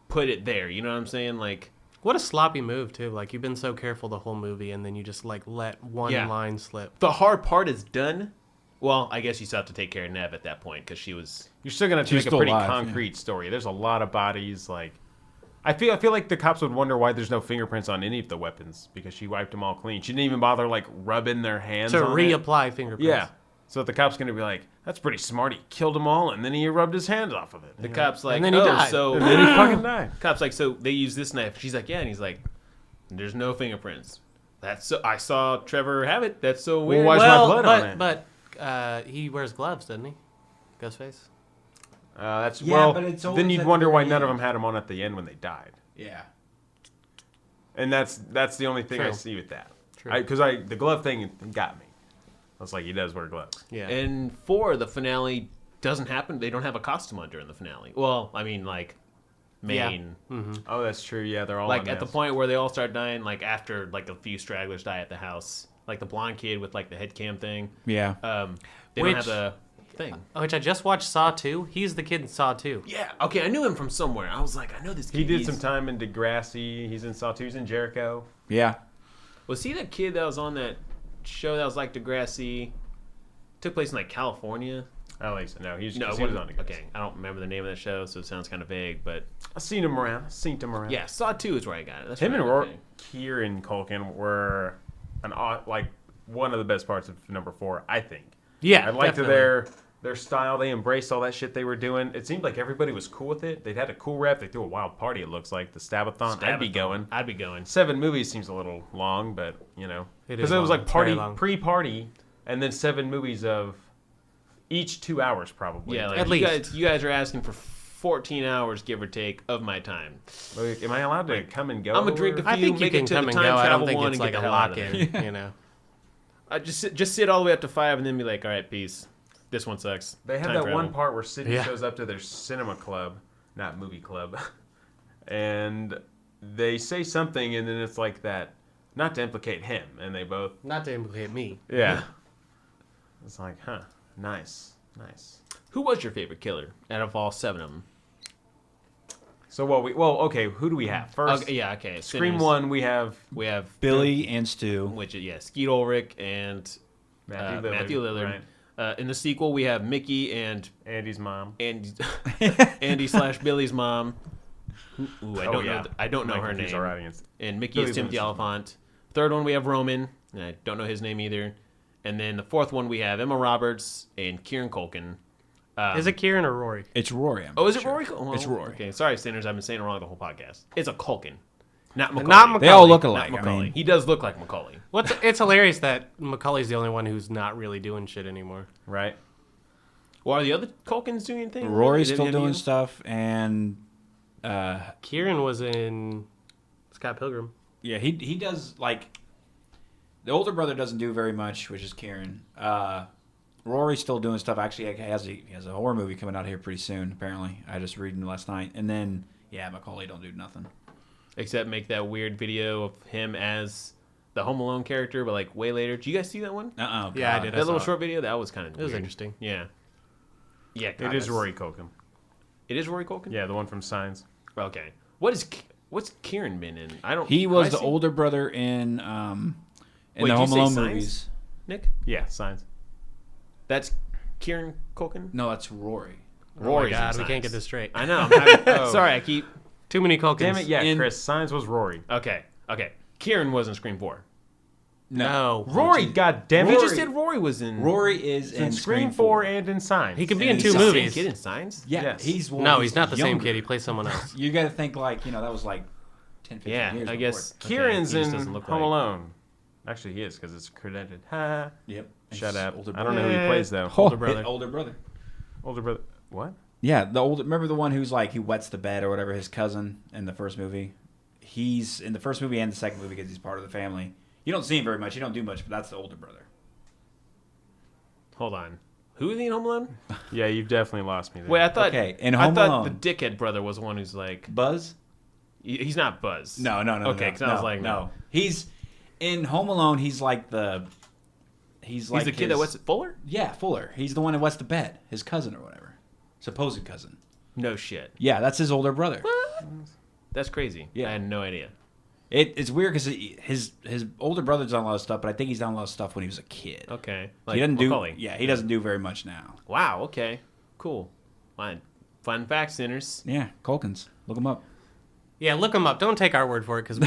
put it there. You know what I'm saying? Like, What a sloppy move too. Like you've been so careful the whole movie, and then you just like let one Yeah. line slip. the hard part is done. Well, I guess you still have to take care of Nev at that point because she was. you're still gonna have to She's make a still pretty alive, concrete story. There's a lot of bodies. Like, I feel like the cops would wonder why there's no fingerprints on any of the weapons because she wiped them all clean. She didn't even bother like rubbing their hands To on it. reapply fingerprints. Yeah. So the cop's gonna be like, "That's pretty smart. He killed them all, and then he rubbed his hands off of it." The cop's like, And then he died. so And then he fucking died. cop's like, so they use this knife. She's like, yeah, and he's like, there's no fingerprints. That's so. I saw Trevor have it. That's so weird. why's my blood but, on it? But he wears gloves, doesn't he? Ghostface. That's Yeah, but it's then always you'd at wonder the why very none of end. them had them on at the end when they died. Yeah. And that's the only thing I True. see with that. True. Because the glove thing got me. I was like, he does wear gloves. Yeah. And 4, the finale doesn't happen. They don't have a costume on during the finale. Well, I mean, like, main. Oh, that's true. Yeah, they're all Like, on at the masks. point where they all start dying, like, after, like, a few stragglers die at the house. Like, the blonde kid with, like, the head cam thing. Yeah. They Which- don't have the thing. Which I just watched Saw 2. He's the kid in Saw 2. Yeah, okay, I knew him from somewhere. I was like, I know this kid. He did He's- some time in Degrassi. He's in Sawtooth. He's in Jericho. Yeah. Was he that kid that was on that show that was like Degrassi? Took place in, like, California? I don't think so. No, he was No, on Degrassi. okay. I don't remember the name of that show, so it sounds kind of vague, but I've seen him around. yeah, Saw 2 is where I got it. That's Him right, and okay. Kieran Culkin were like one of the best parts of number 4, I think. Yeah, I liked definitely. their style. They embraced all that shit they were doing. It seemed like everybody was cool with it. They'd had a cool rep. They threw a wild party. It looks like the Stabathon. I'd be Stabathon. going. I'd be going. 7 movies seems a little long, but It because is it was long. like It's very party, long. pre-party, and then 7 movies of each 2 hours probably. Yeah, like At you least. you guys are asking for 14 hours, give or take, of my time. Like, am I allowed to come and go? I'm gonna drink a few. I think you make it can to come the and time go. I travel don't think one it's and like get a the hell out lock of in. there. You know. I just sit all the way up to 5 and then be like, all right, peace. This one sucks. They have Time that travel. one part where Sydney Yeah. shows up to their cinema club, not movie club, and they say something, and then it's like that, not to implicate him, and they both, Not to implicate me. yeah. It's like, huh, nice. Who was your favorite killer out of all 7 of them? So okay, who do we have first? Okay, yeah, okay. Scream Sinners. 1, we have We have Billy and Stu. which is Skeet Ulrich and Matthew Lillard. right? In the sequel, we have Mickey and Andy's mom. Andy slash Billy's mom. Ooh, I don't know Might her confuse name. our audience. And Mickey Billy is Timothy Lynch's Oliphant. Third one we have Roman, and I don't know his name either. And then the fourth one we have Emma Roberts and Kieran Culkin. Is it Kieran or Rory? It's Rory. I'm Oh, is it sure. Rory? Well, It's Rory. Okay, sorry, Sinners. I've been saying it wrong the whole podcast. It's a Culkin, not Macaulay. Not Macaulay. They all look Not alike. I Macaulay. mean, He does look like Macaulay. It's hilarious that Macaulay's the only one who's not really doing shit anymore. Right? Well, are the other Culkins doing anything? Rory's They still didn't have doing you? stuff, and Kieran was in Scott Pilgrim. yeah, he does like the older brother doesn't do very much, which is Kieran. Rory's still doing stuff. Actually, he has a horror movie coming out here pretty soon. Apparently, I just read last night, and then Macaulay don't do nothing. Except make that weird video of him as the Home Alone character, but like way later. Did you guys see that one? Yeah, I did. That little saw it. short video? That was kind of It was interesting. Yeah. Yeah, It is Rory Culkin. It is Rory Culkin? Yeah, the one from Signs. Okay. What's Kieran been in? He was I the see- older brother in Wait, the did you Home say Alone Signs? movies. Nick? Yeah, Signs. That's Kieran Culkin? No, that's Rory. Oh my Rory's in God, we Signs. can't get this straight. I know. I'm having, Oh. Sorry, I keep... Too many Culkins. Damn it, yeah, In- Chris. Signs was Rory. Okay. Kieran was in Scream 4. No. Rory, god damn it. You just said Rory was in... Rory is in Scream 4 and in Signs. He can be And in two he's Is he the movies. same kid in Signs? Yeah, Yes. he's No, he's not the same younger. kid. He plays someone else. You got to think like that was like 10, 15 Yeah, years. I guess... before. Kieran's he just in doesn't look Home like- Alone. Actually, he is because it's credited. Ha. Yep. Shut He's up. older I don't know brother. who he plays though. Older brother. Older brother. Older brother. What? Yeah, the older. Remember the one who's like he wets the bed or whatever. His cousin in the first movie. He's in the first movie and the second movie because he's part of the family. You don't see him very much. You don't do much, but that's the older brother. Hold on. Who is he in Home Alone? Yeah, you've definitely lost me there. Wait, I thought... Okay, in I Home thought Alone. the dickhead brother was the one who's like... Buzz. He's not Buzz. No. Okay, because I was like, no. He's in Home Alone. He's like the. He's like the kid that wets Fuller. Yeah, Fuller. He's the one that wets the bed. His cousin or whatever, supposed cousin. No shit. Yeah, that's his older brother. That's crazy. Yeah. I had no idea. It's weird because his older brother's done a lot of stuff, but I think he's done a lot of stuff when he was a kid. Okay. He doesn't do. Macaulay. Yeah, he doesn't do very much now. Wow. Okay. Cool. Fun fact, sinners. Yeah, Culkins. Look him up. Yeah, look them up. Don't take our word for it because we're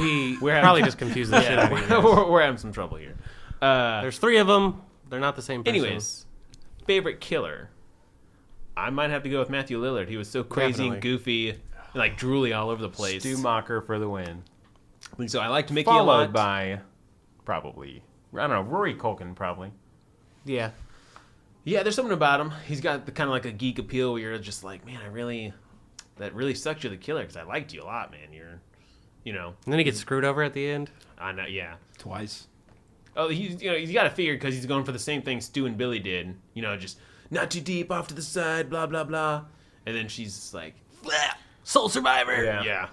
having- probably just confused the shit out of you. guys. we're having some trouble here. There's 3 of them. They're not the same person. Anyways, favorite killer. I might have to go with Matthew Lillard. He was so crazy and Definitely. goofy, like drooly all over the place. Stu Macher for the win. So I liked Mickey a Followed lot. by probably, I don't know, Rory Culkin probably. Yeah. Yeah, there's something about him. He's got the kind of like a geek appeal where you're just like, man, that really sucks you're the killer because I liked you a lot, man. You know. And then he gets screwed over at the end. I know, yeah. Twice. Oh, he's got to figure because he's going for the same thing Stu and Billy did. You know, just not too deep, off to the side, blah blah blah. And then she's like, "Blah, Soul Survivor. Yeah.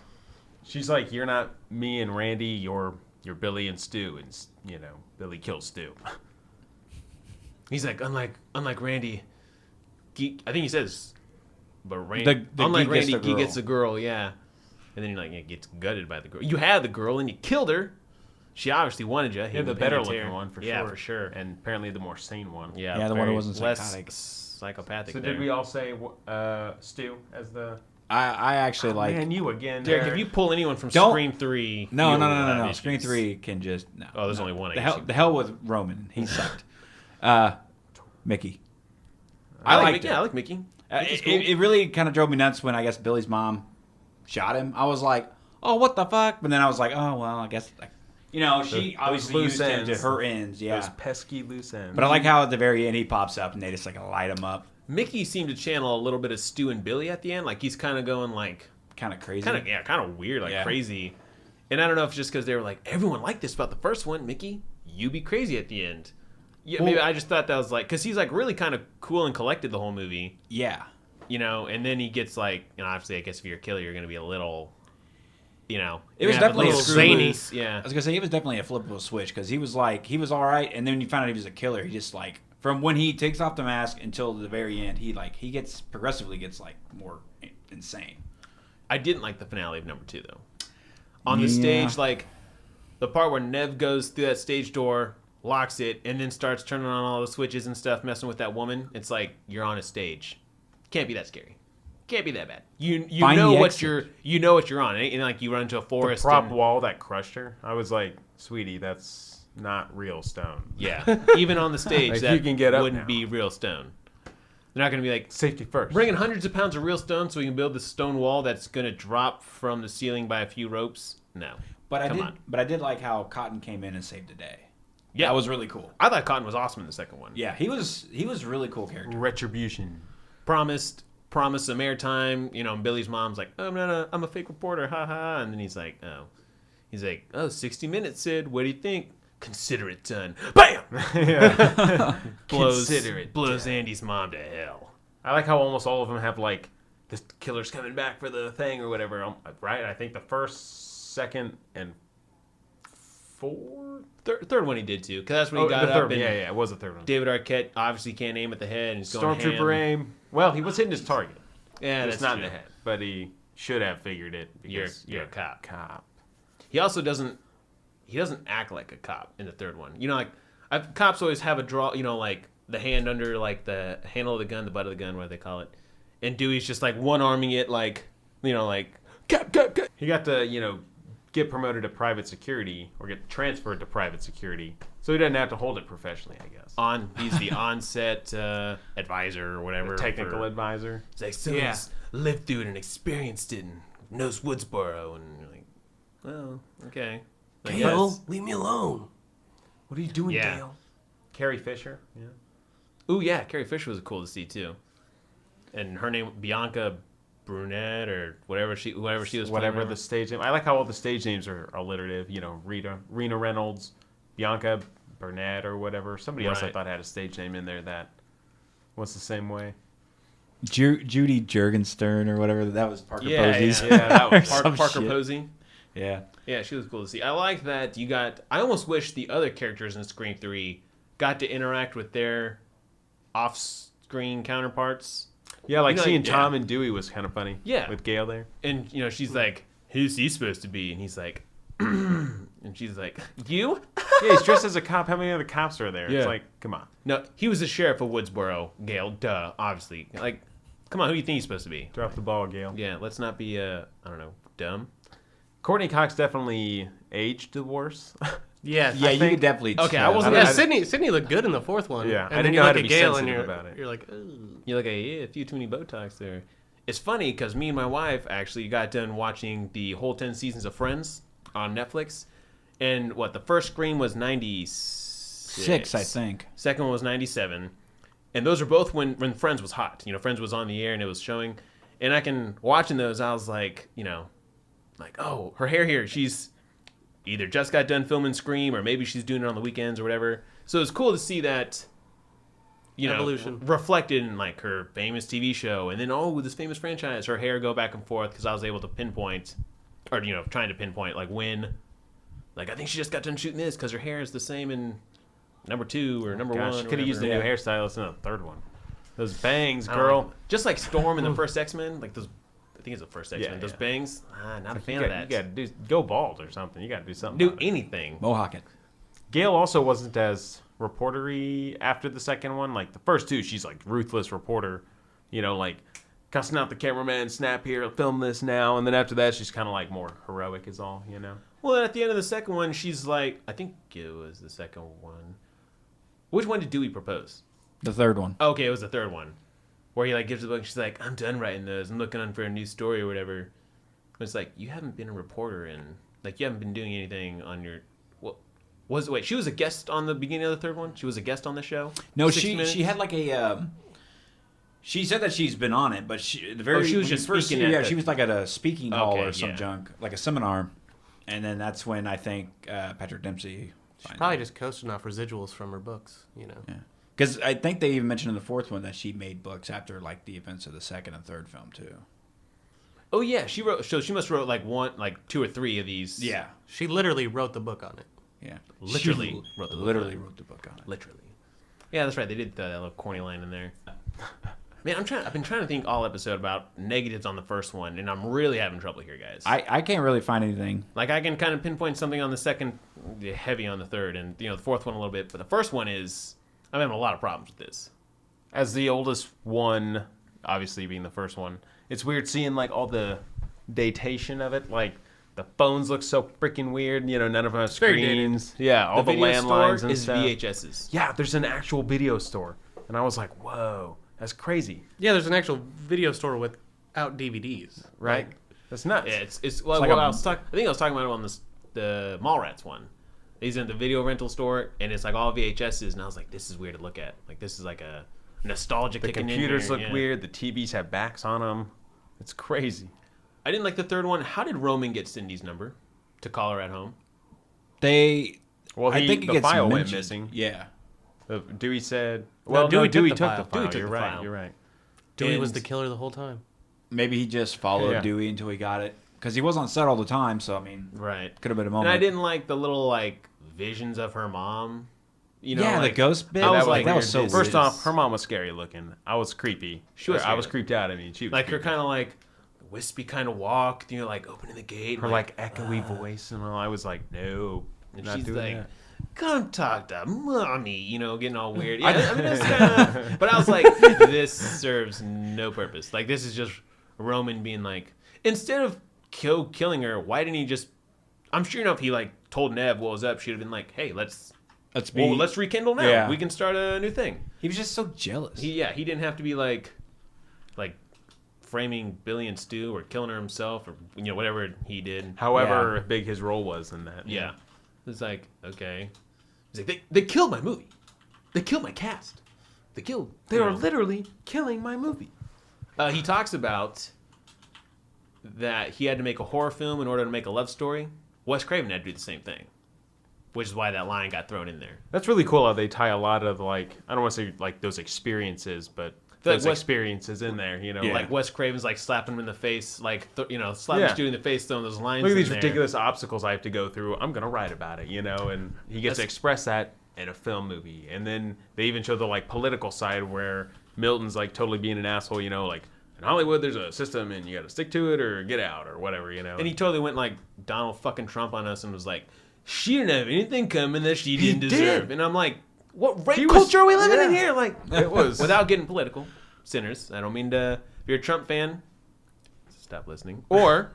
She's like, you're not me and Randy, you're Billy and Stu, and Billy kills Stu. He's like, unlike Randy, geek. I think he says, but Randy, The unlike geek gets Randy, the geek girl. gets the girl. Yeah. And then he gets gutted by the girl. You had the girl and you killed her. She obviously wanted you. Yeah, the better looking one for sure. Yeah, for sure. And apparently the more sane one. Yeah, Yeah, the one who very wasn't less psychotic. psychopathic. So there. did we all say Stu as the... I actually like. Man, you again. Derek, Derek. if you pull anyone from Don't- Scream 3... No. you'll have issues. Screen 3 can just no. Oh, there's no. only one, I The guess hell, you- the hell with Roman. He sucked. Mickey. I like liked Mickey. it. I like Mickey. Mickey's cool. It really kind of drove me nuts when I guess Billy's mom shot him. I was like, oh, what the fuck? But then I was like, oh, well, I guess, she Those obviously loose used him to ends. her ends, yeah. Those pesky loose ends. But I like how at the very end he pops up and they just light him up. Mickey seemed to channel a little bit of Stu and Billy at the end. Like, he's kind of going like... Kind of crazy. kind of weird, like Yeah. crazy. And I don't know if it's just because they were like, everyone liked this about the first one. Mickey, you be crazy at the end. Yeah, Well- maybe I just thought that was like... Because he's like really kind of cool and collected the whole movie. Yeah. And then he gets like... obviously, I guess if you're a killer, you're going to be a little... It you're was gonna have definitely little a screw zany. loose. Yeah. I was going to say, he was definitely a flippable switch because he was all right. And then you found out he was a killer. He just from when he takes off the mask until the very end, he gets progressively gets more insane. I didn't like the finale of number 2 though. On the Yeah. stage, the part where Nev goes through that stage door, locks it, and then starts turning on all the switches and stuff, messing with that woman. It's like you're on a stage. Can't be that scary. Can't be that bad. You Find know the what exit. you know what you're on, and you run into a the forest. prop and- wall that crushed her, I was like, sweetie, that's not real stone. Yeah, even on the stage, Like, that you can get up wouldn't now. be real stone. They're not going to be like, Safety first. bringing hundreds of pounds of real stone so we can build this stone wall that's going to drop from the ceiling by a few ropes. No. But Come on. I did like how Cotton came in and saved the day. Yeah. That was really cool. I thought Cotton was awesome in the second one. Yeah, he was a really cool character. Retribution. Promised some airtime. And Billy's mom's like, oh, I'm a fake reporter, haha. And then he's like, 60 Minutes, Sid. What do you think? Consider it done. Bam! Consider it blows done. Andy's mom to hell. I like how almost all of them have this killer's coming back for the thing or whatever, right? I think the first, second, and fourth. Third one he did too, because that's when he got the up third, and yeah, it was the third one. David Arquette obviously can't aim at the head and he's going Stormtrooper ham. aim. Well, he was hitting his target. Yeah, It's that's not true. in the head, but he should have figured it. You're Because a cop. Cop. He also doesn't act like a cop in the third one. Cops always have a draw, the hand under the handle of the gun, the butt of the gun, what they call it. And Dewey's just one arming it cap. He got to get promoted to private security or get transferred to private security, so he doesn't have to hold it professionally, I guess. He's the on-set advisor or whatever. Technical advisor. It's like, so he's lived through it and experienced it and knows Woodsboro. And you're like, well, okay. Dale, leave me alone. What are you doing, Yeah. Dale? Carrie Fisher. Yeah. Ooh, yeah, Carrie Fisher was cool to see, too. And her name, Bianca Brunette or whoever she was Whatever playing. the stage name. I like how all the stage names are alliterative. Rena Reynolds, Bianca Burnett or whatever. Somebody else I Right. thought had a stage name in there that was the same way. Judy Jurgenstern or whatever. That was Parker Yeah, Posey's. yeah, that was Or some Parker shit. Posey. Yeah. Yeah, she was cool to see. I like that you got. I almost wish the other characters in Scream 3 got to interact with their off-screen counterparts. Yeah, like You know, seeing yeah. Tom and Dewey was kind of funny. Yeah. With Gail there. And, she's like, who's he supposed to be? And he's like, and she's like, you? Yeah, he's dressed as a cop. How many other cops are there? Yeah. It's like, come on. No, he was the sheriff of Woodsboro, Gail. Duh, obviously. Like, come on, who do you think he's supposed to be? Drop the ball, Gail. Yeah, let's not be, I don't know, dumb. Courtney Cox definitely aged the worse. Yeah, Yeah, I you think- could definitely. Okay, tell. I wasn't- Yeah, I- Sydney looked good in the fourth one. Yeah, I and didn't then know you how look to at be Gail and sensitive about it. you're like, ooh. You're like, a few too many Botox there. It's funny because me and my wife actually got done watching the whole 10 seasons of Friends on Netflix. And the first Scream was 96. 6, I think. Second one was 97. And those are both when Friends was hot. Friends was on the air and it was showing. And I can, watching those, I was like, oh, her hair here, she's either just got done filming Scream or maybe she's doing it on the weekends or whatever. So it's cool to see that, Evolution. reflected in like her famous TV show. And then, with this famous franchise, her hair go back and forth because I was able to pinpoint, or, trying to pinpoint like when, like I think she just got done shooting this because her hair is the same in number 2 or number 1. Gosh, or could have used a new whatever. hairstylist in the third one. Those bangs, I don't girl. like them. Just like Storm in the first X-Men, like those, I think it's the first X-Men. Yeah, Those yeah. bangs, not a fan You of got that. to go bald or something. You got to do something. Do about it. anything. Mohawk it. Gail also wasn't as reportery after the second one. Like the first two, she's like ruthless reporter, like cussing out the cameraman, snap here, film this now. And then after that, she's kind of like more heroic is all, Well, at the end of the second one, she's like, I think it was the second one. Which one did Dewey propose? The third one. Okay, it was the third one. Where he like gives the book, she's like, I'm done writing those. I'm looking on for a new story or whatever. But it's like, you haven't been a reporter and like you haven't been doing anything on your she was a guest on the beginning of the third one? She was a guest on the show? No, 60 minutes? she had like a. She said that she's been on it, but she the very she was when you just first speaking see her, at the- she was like at a speaking hall Okay, or some yeah. junk, like a seminar, and then that's when I think Patrick Dempsey. She's probably just coasting off residuals from her books, Yeah, because I think they even mentioned in the fourth one that she made books after like the events of the second and third film too. Oh yeah, she wrote. So she must wrote like 2 or 3 of these. Yeah, She literally wrote the book on it. yeah, Literally She wrote the book literally on it. wrote the book on it. Literally. Yeah, that's right. They did that little corny line in there. Man, I've been trying to think all episode about negatives on the first one, and I'm really having trouble here, guys. I can't really find anything. Like I can kind of pinpoint something on the second, heavy on the third, and the fourth one a little bit. But the first one is, I'm having a lot of problems with this. As the oldest one, obviously being the first one, it's weird seeing like all the datation of it. Like the phones look so freaking weird. None of them have very dated. screens. Yeah, all the video landlines store and is stuff. VHSs. Yeah, there's an actual video store, and I was like, whoa, that's crazy, Yeah, there's an actual video store without DVDs. right? That's nuts. Yeah, it's well, like well, a- I think I was talking about it on the Mallrats one. He's in the video rental store, and it's like all VHSs, and I was like, this is weird to look at. Like this is like a nostalgic. The kicking in computers here, look yeah. weird. The TVs have backs on them. It's crazy. I didn't like the third one. How did Roman get Cindy's number to call her at home? Well, I think it the gets file went mentioned. missing. Yeah, Dewey said. No, Well, Dewey Dewey took took the the file. file. Dewey took You're the right. file. You're right. Dewey was And- the killer the whole time. maybe he just followed Yeah. Dewey until he got it because he was on set all the time. So I mean, Right. could have been a And moment. I didn't like the little like visions of her mom. Yeah, like, the ghost bit. I was that like, that was weird. so This First is- off, her mom was scary looking. I was creepy. was I was scary. creeped out. I mean, she was like her creepy. kind of like wispy kind of walk, like opening the gate. her like echoey voice and all. I was like, no, and not she's doing like, that. "Come talk to mommy," getting all weird. Yeah, I mean, that's kinda, but I was like, this serves no purpose. Like this is just Roman being like, instead of killing her, why didn't he just? I'm sure enough he like told Nev what was up. She'd have been like, hey, let's rekindle now. Yeah. We can start a new thing. He was just so jealous. He didn't have to be like framing Billy and Stu or killing her himself or whatever he did. However big his role was in that. Yeah, it's like okay. He's like they killed my movie. They killed my cast. They are literally killing my movie. He talks about that he had to make a horror film in order to make a love story. Wes Craven had to do the same thing, which is why that line got thrown in there. That's really cool how they tie a lot of like I don't want to say like those experiences, but like those experiences in there. You know, Yeah. like Wes Craven's like slapping him in the face, like slapping Yeah. this dude in the face, throwing those lines. look at in these there. ridiculous obstacles I have to go through. I'm gonna write about it, you know, and he gets to express that in a film movie. And then they even show the like political side where Milton's like totally being an asshole, you know, like in Hollywood there's a system and you got to stick to it or get out or whatever, you know. And he totally went like Donald fucking Trump on us and was like, she didn't have anything coming that she didn't deserve. did. And I'm like, what rape He was- culture are we living in yeah. here? Like, It was- without getting political, sinners. I don't mean to. If you're a Trump fan, stop listening, or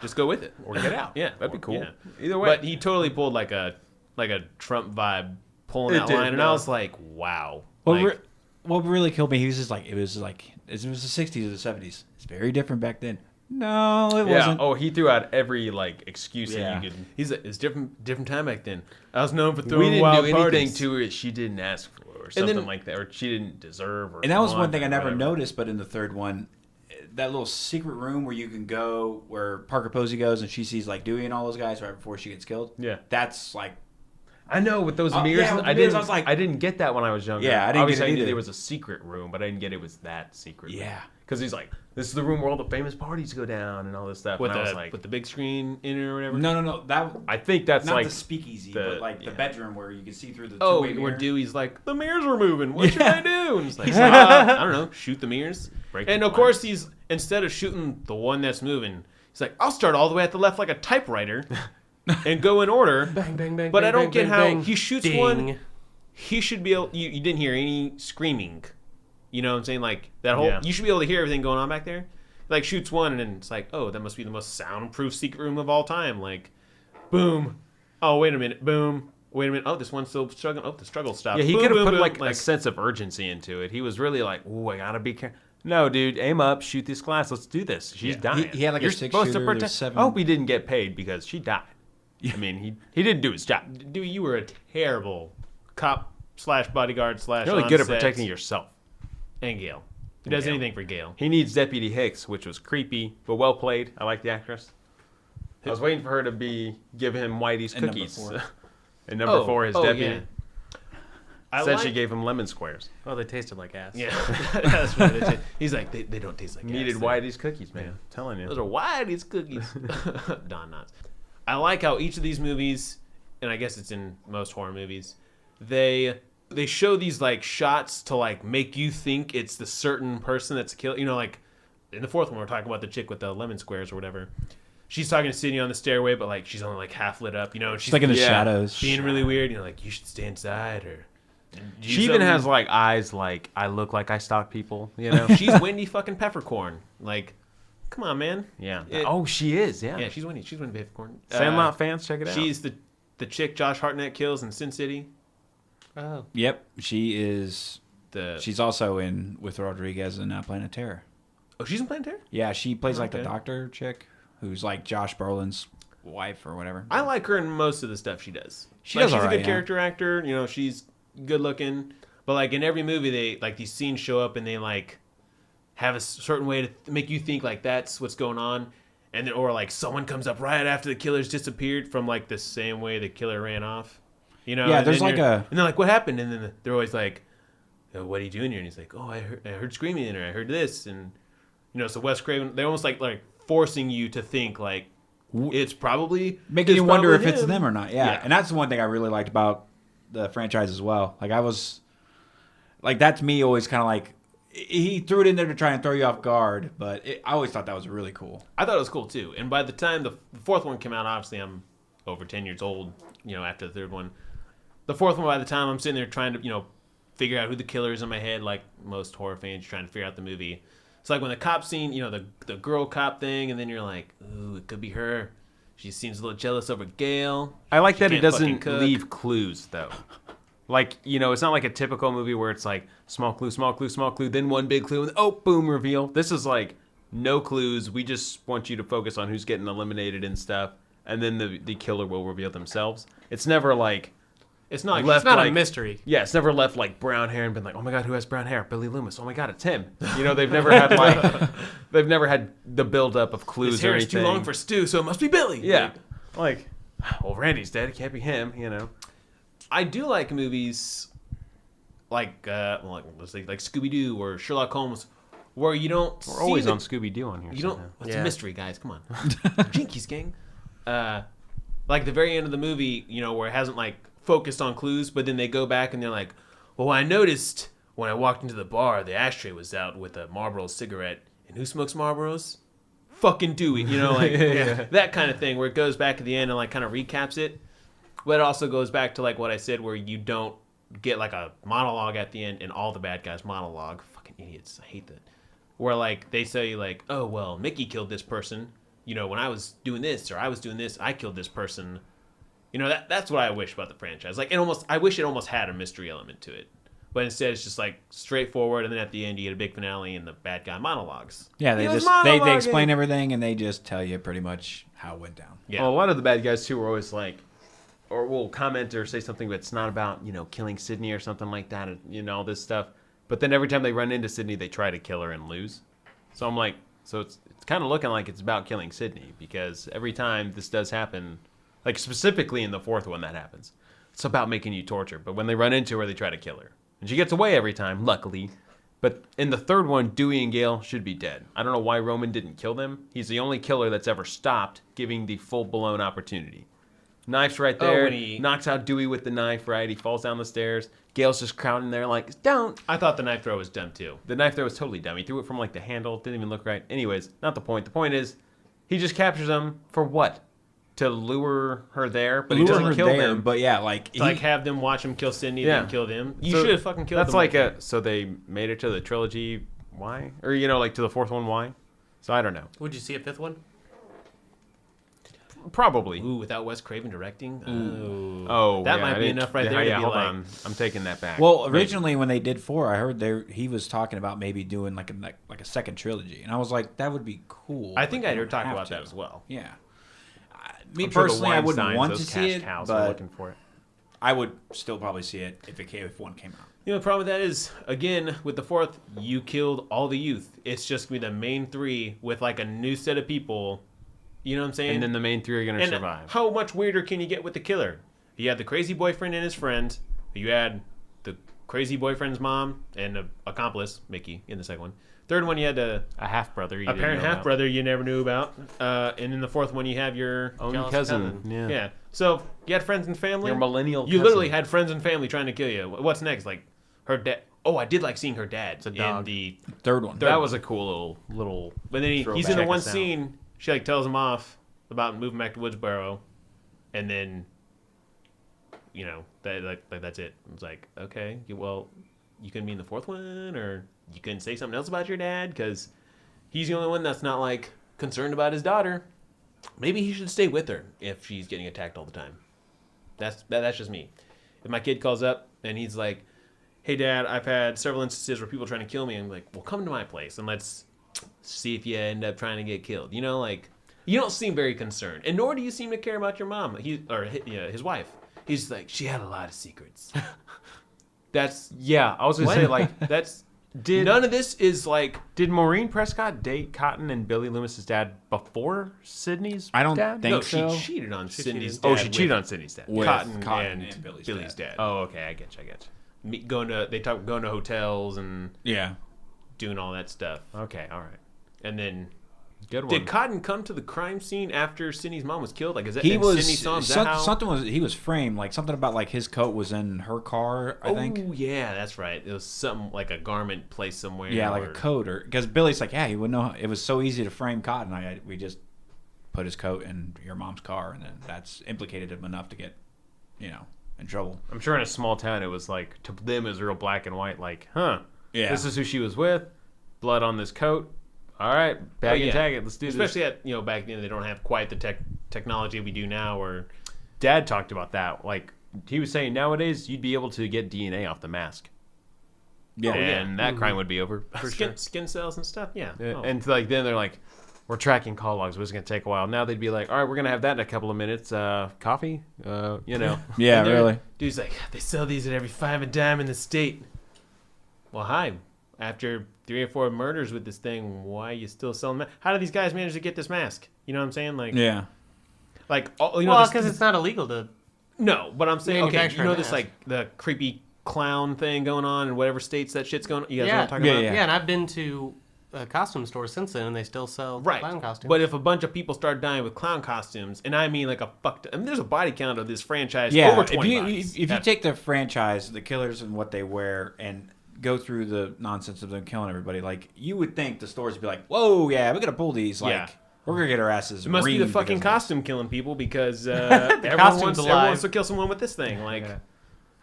just go with it, or get out. Yeah, That'd be cool. Yeah. Either way. But he totally pulled like a Trump vibe, pulling It that did, line, and yeah. I was like, wow. What, Like, what really killed me, he was just like, it was the 60s or the 70s. It's very different back then. No, it yeah. wasn't. Oh, he threw out every like excuse Yeah. that you could. he's it's different time back then. I was known for We throwing didn't wild do anything parties. to her she didn't ask for, or And something then- like that, or she didn't deserve. Or And that was one want thing I or never whatever. noticed, but in the third one, that little secret room where you can go, where Parker Posey goes and she sees like Dewey and all those guys right before she gets killed. Yeah. That's like, I know with those Oh, mirrors. yeah, with the I mirrors, didn't. I was like- I didn't get that when I was younger. Yeah, I didn't get Obviously, it I knew either. there was a secret room, but I didn't get it was that secret. Yeah. Because he's like, this is the room where all the famous parties go down and all this stuff. with and I was the like, with the big screen in it or whatever. no, that I think that's not like the speakeasy, the- but like the yeah. bedroom where you can see through the Oh, two-way where mirror. Dewey's like, the mirrors are moving. What should Yeah. I do? And he's like, I don't know, shoot the mirrors. Break And the of course, he's instead of shooting the one that's moving, he's like, I'll start all the way at the left like a typewriter and go in order. Bang, bang, bang. But bang, I don't bang, get bang, how bang. he shoots Ding. one. He should be able. You didn't hear any screaming. You know what I'm saying? Like that whole. Yeah. You should be able to hear everything going on back there. Like shoots one, and then it's like, oh, that must be the most soundproof secret room of all time. Like, boom. Oh, wait a minute. Boom. Wait a minute. Oh, this one's still struggling. Oh, the struggle stopped. Yeah, he Boom, could have boom, put boom. like a sense of urgency into it. He was really like, "Ooh, I gotta be careful." No, dude, aim up, shoot this class. Let's do this. She's Yeah. dying. He had like a You're supposed to six-shooter, protect. there's seven- I hope he didn't get paid because she died. I mean, he didn't do his job. Dude, you were a terrible cop slash bodyguard slash. You're really good at on-set. protecting yourself. And Gail. He does Gail. anything for Gail. He needs Deputy Hicks, which was creepy but well played. I like the actress. I was waiting for her to give him Whitey's And number cookies. 4. And number 4, his deputy. Yeah. I Said like, she gave him lemon squares. Oh, they tasted like ass. Yeah, that's what it is. He's like, they don't taste like Needed ass. Whitey's cookies, man. Telling you. Those are Whitey's cookies. Don Knotts. I like how each of these movies, and I guess it's in most horror movies, they show these like shots to like make you think it's the certain person that's a killer. You know, like in the fourth one, we're talking about the chick with the lemon squares or whatever. She's talking to Sydney on the stairway, but like she's only like half lit up. You know, She's like in the shadows. being really weird. You know, like you should stay inside or. She even has like eyes like I look like I stalk people, you know? She's Wendy fucking Peppercorn. Like, come on, man. Yeah. It- Oh, she is, yeah. Yeah, she's Wendy. She's Wendy Peppercorn. Sandlot fans, check it out. She's the chick Josh Hartnett kills in Sin City. Oh. Yep, she is. The She's also in with Rodriguez in Planet Terror. oh, she's in Planet Terror. Yeah, she plays like the Okay. doctor chick who's like Josh Brolin's wife or whatever. I like her in most of the stuff she does. She Like, does she's a alright, good yeah. character actor. You know, she's good looking. But like in every movie, they like these scenes show up and they like have a certain way to make you think like that's what's going on, and then or like someone comes up right after the killer's disappeared from like the same way the killer ran off. You know? Yeah, and there's then like you're- a- and they're like, what happened? And then they're always like, oh, what are you doing here? And he's like, oh, I heard screaming in her. I heard this, and you know, so Wes Craven, they're almost like forcing you to think like it's probably Making you it's wonder if probably it's him. them or not. Yeah. Yeah. And that's the one thing I really liked about the franchise as well. Like I was, like that to me always kind of like, he threw it in there to try and throw you off guard, but I always thought that was really cool. I thought it was cool too. And by the time the fourth one came out, obviously I'm over 10 years old, you know, after the third one. The fourth one, by the time I'm sitting there trying to, you know, figure out who the killer is in my head, like most horror fans trying to figure out the movie. It's like when the cop scene, you know, the girl cop thing, and then you're like, ooh, it could be her. She seems a little jealous over Gail. I like She that it can't fucking doesn't cook. leave clues though. Like, you know, it's not like a typical movie where it's like small clue, small clue, small clue, then one big clue, and oh, boom, reveal. This is like no clues. We just want you to focus on who's getting eliminated and stuff, and then the killer will reveal themselves. It's never like It's not Left It's not like- a mystery. yeah, it's never left like brown hair and been like, oh my god, who has brown hair? Billy Loomis. Oh my god, it's him. You know, they've never had like they've never had the build up of clues his or hair is anything. too long for Stu, so it must be Billy. yeah, like well, Randy's dead. It can't be him. You know. I do like movies let's say like Scooby Doo or Sherlock Holmes, where you don't. We're always on Scooby Doo on here. You don't. somehow. It's a mystery, guys. Come on, Jinkies gang. Like the very end of the movie, where it hasn't like focused on clues, but then they go back and they're like, "Well, I noticed when I walked into the bar, the ashtray was out with a Marlboro cigarette, and who smokes Marlboros? Fucking Dewey." That kind of thing, where it goes back at the end and like kind of recaps it. But it also goes back to like what I said, where you don't get like a monologue at the end and all the bad guys monologue. Fucking idiots. I hate that. Where like they say like, "Oh well, Mickey killed this person. When I was doing this or I was doing this, I killed this person." That's what I wish about the franchise. Like I wish it almost had a mystery element to it. But instead it's just like straightforward, and then at the end you get a big finale and the bad guy monologues. Yeah, they explain everything and they just tell you pretty much how it went down. Yeah. Well, a lot of the bad guys too were always like, or will comment or say something that's not about killing Sydney or something like that, all this stuff. But then every time they run into Sydney, they try to kill her and lose. So I'm like, so it's kind of looking like it's about killing Sydney, because every time this does happen, like specifically in the fourth one that happens, it's about making you torture. But when they run into her, they try to kill her, and she gets away every time, luckily. But in the third one, Dewey and Gale should be dead. I don't know why Roman didn't kill them. He's the only killer that's ever stopped giving the full-blown opportunity. Knife's right there. when he knocks out Dewey with the knife, right? He falls down the stairs. Gale's just crowding there like, don't. I thought the knife throw was dumb too. The knife throw was totally dumb. He threw it from like the handle. Didn't even look right. Anyways, not the point. The point is, he just captures them for what? To lure her there, but he doesn't kill them. But yeah, like Like have them watch him kill Sydney, Yeah. then kill them. You So should have fucking killed That's them. like so they made it to the trilogy. Why? Or like to the fourth one. Why? So I don't know. Would you see a fifth one? Probably. Ooh, without Wes Craven directing. Oh, That yeah, might I be didn't- enough right there Yeah, to be hold like- on. I'm taking that back. well, Maybe. originally when they did 4, I heard he was talking about maybe doing like a second trilogy, and I was like, that would be cool. I think but I they heard don't talk have about to. that as well. Yeah. Me I'm sure the personally, I wouldn't Weinsteins, want to those see cash it, cows are but looking for it. I would still probably see it if one came out. The problem with that is, again, with the fourth, you killed all the youth. It's just gonna be the main three with like a new set of people. You know what I'm saying? And then the main three are going to And survive. how much weirder can you get with the killer? You had the crazy boyfriend and his friend. You had the crazy boyfriend's mom and an accomplice, Mickey, in the second one. Third one, you had a half-brother. apparent half-brother you never knew about. And in the fourth one, you have your Own Jealous cousin. cousin. Yeah. Yeah. So you had friends and family. Your millennial You cousin. literally had friends and family trying to kill you. What's next? Like her dad. Oh, I did like seeing her dad a dog. in the. Third one. That was a cool little. But then he's in the Throwback. one Check us out. scene. She like tells him off about moving back to Woodsboro, and then. That's it. It's like, okay, well, you couldn't be in the fourth one, or you couldn't say something else about your dad because he's the only one that's not like concerned about his daughter. Maybe he should stay with her if she's getting attacked all the time. That's just me. If my kid calls up and he's like, "Hey, Dad, I've had several instances where people are trying to kill me," I'm like, "Well, come to my place and let's see if you end up trying to get killed." You don't seem very concerned, and nor do you seem to care about your mom. His wife. He's like, she had a lot of secrets. That's Yeah, I was going to say, like, that's Did- none of this is like did Maureen Prescott date Cotton and Billy Loomis's dad before Sydney's I don't dad? think no, so. she cheated on Sydney's cheated. dad. Oh, she cheated on Sydney's dad. With Cotton, Cotton and and Billy's Billy's dad. dad. Oh, okay, I get you. Going to hotels and Yeah. doing all that stuff, Okay, all right. and then. Good one. Did Cotton come to the crime scene after Sydney's mom was killed? Like, is that He and was Sydney saw him? Is that how? he was framed, like something about like his coat was in her car, I think. Oh yeah, that's right. It was something like a garment placed somewhere. Yeah, like or- a coat, or because Billy's like, yeah, he wouldn't know. It was so easy to frame Cotton. We just put his coat in your mom's car, and then that's implicated him enough to get, in trouble. I'm sure in a small town it was like, to them it was real black and white, like, huh, Yeah. this is who she was with, blood on this coat. All right, bag and tag it. Let's do Especially this. at back then they don't have quite the technology we do now. Or Dad talked about that. Like, he was saying nowadays you'd be able to get DNA off the mask. Yeah. And that crime would be over for sure. skin cells and stuff. Yeah. Oh. And like then they're like, we're tracking call logs. It was going to take a while. Now they'd be like, all right, we're going to have that in a couple of minutes. Coffee? Yeah, And they're- really. Dude's like, they sell these at every 5 and dime in the state. Well, hi. After 3 or 4 murders with this thing, why are you still selling? How do these guys manage to get this mask? You know what I'm saying? Like, Yeah. like Well, because it's not illegal to. no. But I'm saying, okay, Manufacture you know a this mask. like the creepy clown thing going on in whatever states that shit's going on. You guys know what I'm talking Yeah, about? yeah. Yeah, and I've been to costume stores since then, and they still sell Right. clown costumes. But if a bunch of people start dying with clown costumes, and I mean like a fucked... I mean, there's a body count of this franchise Yeah, over 20 bodies. if you take the franchise, the killers and what they wear, and go through the nonsense of them killing everybody, like, you would think the stores would be like, whoa, yeah, we're going to pull these. Like, Yeah. we're going to get our asses It must be the reamed fucking because of costume killing people because everyone, costume's everyone alive. wants to kill someone with this thing. Like,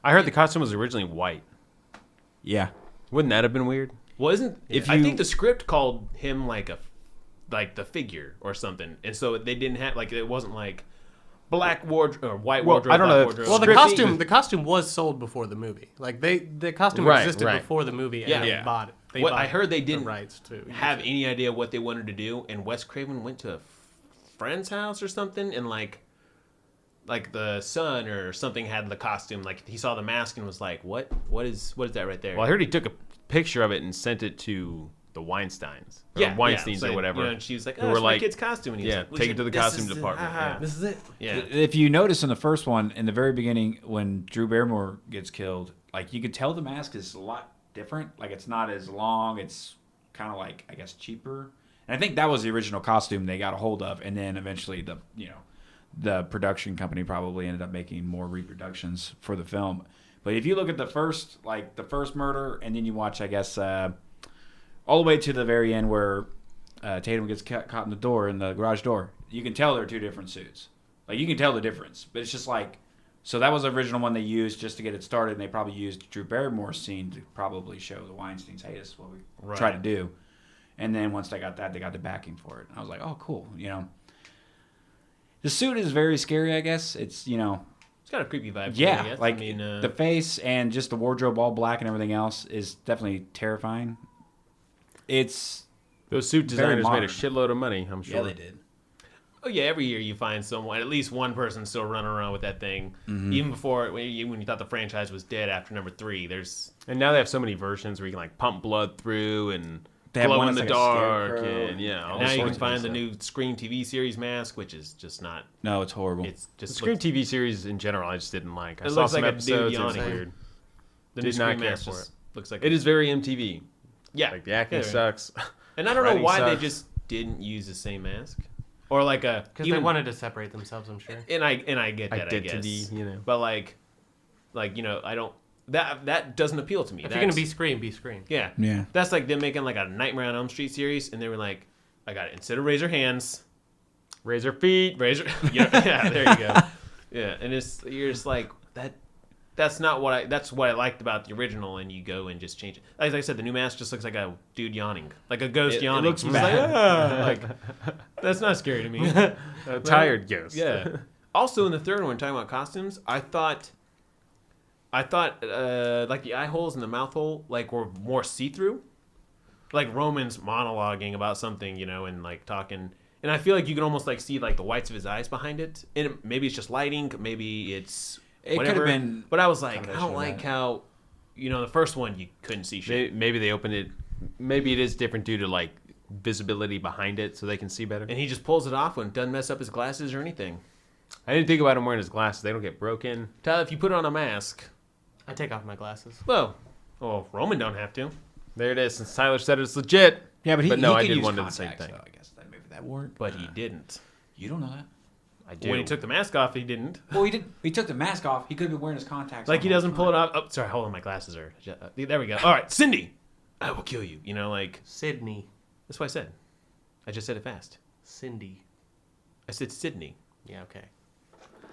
I heard the costume was originally white. this. Yeah. Wouldn't that have been weird? wasn't If I you- think the script called him like the figure or something, and so they didn't have like it wasn't like black wardrobe or white Well, wardrobe. I don't black know. Wardrobe. Well, Scripty- the costume was sold before the movie. Like the costume Right, existed right. before the movie, and Yeah. they Yeah. bought it. They What bought I heard they the didn't rights to have any idea what they wanted to do, and Wes Craven went to a friend's house or something, and like the son or something had the costume. Like he saw the mask and was like, "What is that right there?" Well, I heard he took a picture of it and sent it to the Weinsteins. Or Weinsteins so, or whatever. You know, and she was like, who "Oh, were it's my like- kid's costume." And he was yeah, like, "We take it should- to the this costume is- department, yeah. This is it. Yeah. If you notice in the first one, in the very beginning, when Drew Barrymore gets killed, like, you could tell the mask is a lot different. Like, it's not as long. It's kind of like, I guess, cheaper. And I think that was the original costume they got a hold of, and then eventually the production company probably ended up making more reproductions for the film. But if you look at the first murder, and then you watch, I guess, all the way to the very end where Tatum gets caught in the door, in the garage door, you can tell they're two different suits. Like, you can tell the difference. But it's just like, so that was the original one they used just to get it started, and they probably used Drew Barrymore's scene to probably show the Weinsteins, hey, this is what we try to do. And then once they got that, they got the backing for it. And I was like, oh, cool, The suit is very scary, I guess. It's, It's got a creepy vibe. to it, yeah, I guess. like I mean, the face and just the wardrobe all black and everything else is definitely terrifying. It's Those suit Very designers made a modern. shitload of money, I'm sure. did. oh yeah, every year you find someone, at least one person, still running around with that thing. Mm-hmm. Even before when you thought the franchise was dead after number 3, there's And now they have so many versions where you can like pump blood through and They have glow one in the that's like a dark scarecrow. and yeah. all now you sorts can of find the stuff. new Scream TV series mask, which is just not. No, it's horrible. It's The just Scream looks- TV series in general, I just didn't like. I It saw looks some like a dude episodes. It was yawning. weird. the did new not Scream care mask for just looks like It is very MTV. Yeah, Like the acting Yeah. sucks. And I don't know writing why they sucks. just didn't use the same mask or like a Because they even- wanted to separate themselves, I'm sure. And I get that, Identity, I guess. you know. But like I don't that doesn't appeal to me. If you're gonna be Scream, be Scream. yeah. Yeah. That's like them making like a Nightmare on Elm Street series, and they were like, I got it. Instead of razor hands, Razor feet. razor. Yeah, there you go. Yeah, and you're just like that. That's not what I liked about the original, and you go and just change it. As I said, the new mask just looks like a dude yawning, like a ghost yawning. looks It's bad. like, that's not scary to me. A tired ghost. Yeah. Also, in the third one, talking about costumes, I thought like the eye holes and the mouth hole like were more see through, like Roman's monologuing about something, and like talking, and I feel like you can almost like see like the whites of his eyes behind it, and maybe it's just lighting, maybe it's It could whatever. have been But I was like, I combination don't of like that. how, the first one you couldn't see shit, Maybe they opened it. Maybe it is different due to like visibility behind it, so they can see better. and he just pulls it off and doesn't mess up his glasses or anything. I didn't think about him wearing his glasses. They don't get broken. Tyler, if you put on a mask, I take off my glasses. well, Roman don't have to. There it is. Since Tyler said it's legit. Yeah, but no, I could did use one of the same contacts, thing. though, I guess maybe that worked. But he didn't. You don't know that. I do. When he took the mask off, he didn't. Well, he did. He took the mask off. He could have been wearing his contacts. Like, on he all the doesn't pull it time. off. Oh, sorry, hold on, my glasses are... there we go. All right, Cindy, I will kill you. Like, Sydney. that's what I said. I just said it fast. Cindy. I said Sydney. Yeah, okay.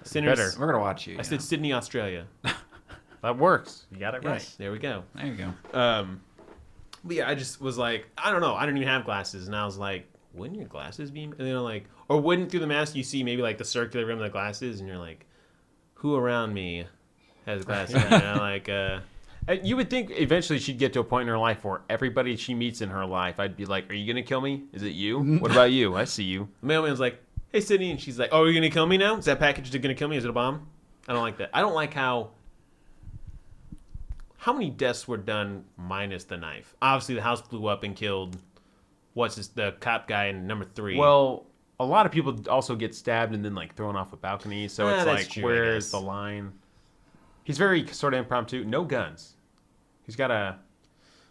Sinners. better. We're gonna watch you. I said Sydney, Australia. That works. You got it right. Yes. There we go. There you go. But yeah, I just was like, I don't know. I don't even have glasses. And I was like, wouldn't your glasses be... like... Or wouldn't through the mask you see maybe like the circular rim of the glasses and you're like, who around me has glasses? And you would think eventually she'd get to a point in her life where everybody she meets in her life, I'd be like, are you going to kill me? Is it you? What about you? I see you. The mailman's like, hey, Sydney. And she's like, oh, are you going to kill me now? Is that package going to kill me? Is it a bomb? I don't like that. I don't like how many deaths were done minus the knife. Obviously, the house blew up and killed, the cop guy in number 3. Well, a lot of people also get stabbed and then like thrown off a balcony. So it's that's like, true, I where's guess. the line? He's very sort of impromptu. No guns. He's got a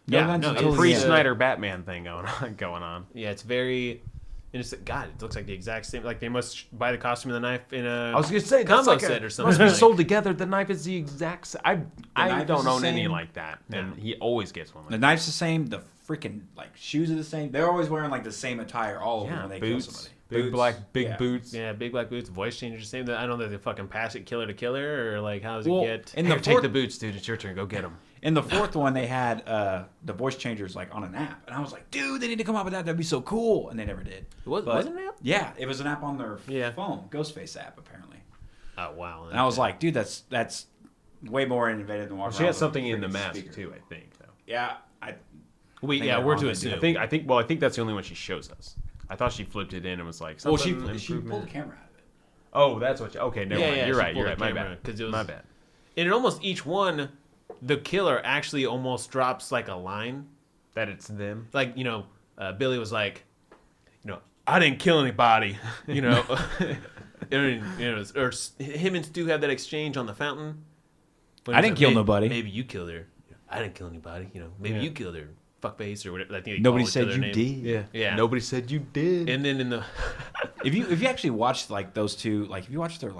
guns until the pre end. Snyder Batman thing going on. Yeah, it's very. And it's, God, it looks like the exact same. Like they must buy the costume and the knife in a I was gonna say combo that's like set or something. Must be like- sold together. The knife is the exact. I knife don't is the own any same? like that, No. and he always gets one. The Like knife's the same. The freaking like shoes are the same. They're always wearing like the same attire all of them yeah, when they kill boots, somebody. big black, big yeah. boots. Yeah, big black boots, voice changers, the same. I don't know if they fucking pass it killer to killer or like how does Well, it get? in Here, the take fourth, the boots, dude. It's your turn. Go get them. in the fourth one, they had the voice changers like on an app, and I was like, dude, they need to come up with that. That'd be so cool, and they never did. Was But- it an app? Yeah, it was an app on their Yeah. phone, Ghostface app apparently. Oh wow! And I was like, dude, that's way more innovative than walking She around has with a something in the freaking mask speaker. too, I think. Though. Yeah, I yeah, think we're they're to on assume. I think. Well, I think that's the only one she shows us. I thought she flipped it in and was like, well, something she improvement. pulled the camera out of it. Oh, that's what. Okay, never Yeah, mind. yeah, You're she right. You're pulled right. the My camera, bad. 'cause it was- My bad. And in almost each one, the killer actually almost drops like a line. That it's them. Like Billy was like, I didn't kill anybody. Or him and Stu have that exchange on the fountain. When I he's didn't like, kill nobody. Maybe you killed her. I didn't kill anybody. Maybe Yeah. you killed her. Fuckface or whatever. I think they Nobody call each said other you name. did. Yeah. Yeah. Nobody said you did. And then in the If you actually watched like those two, like if you watch their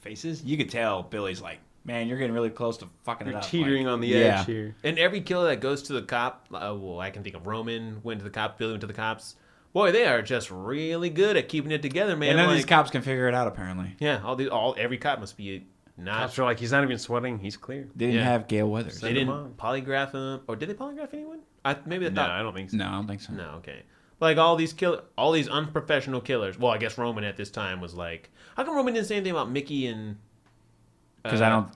faces, you could tell Billy's like, man, you're getting really close to fucking it You're up. teetering Like, on the yeah. edge here. and every killer that goes to the cop, I can think of Roman went to the cop, Billy went to the cops. Boy, they are just really good at keeping it together, man. And none of Like, these cops can figure it out. Apparently, yeah, every cop must be not. Cops are like, he's not even sweating. He's clear. they didn't Yeah. have Gail Weathers. They Send 'em didn't on. polygraph him, or did they polygraph anyone? Maybe they No, thought. I don't think so. No, I don't think so. No, okay. Like all these unprofessional killers. Well, I guess Roman at this time was like, how come Roman didn't say anything about Mickey and? Because I don't.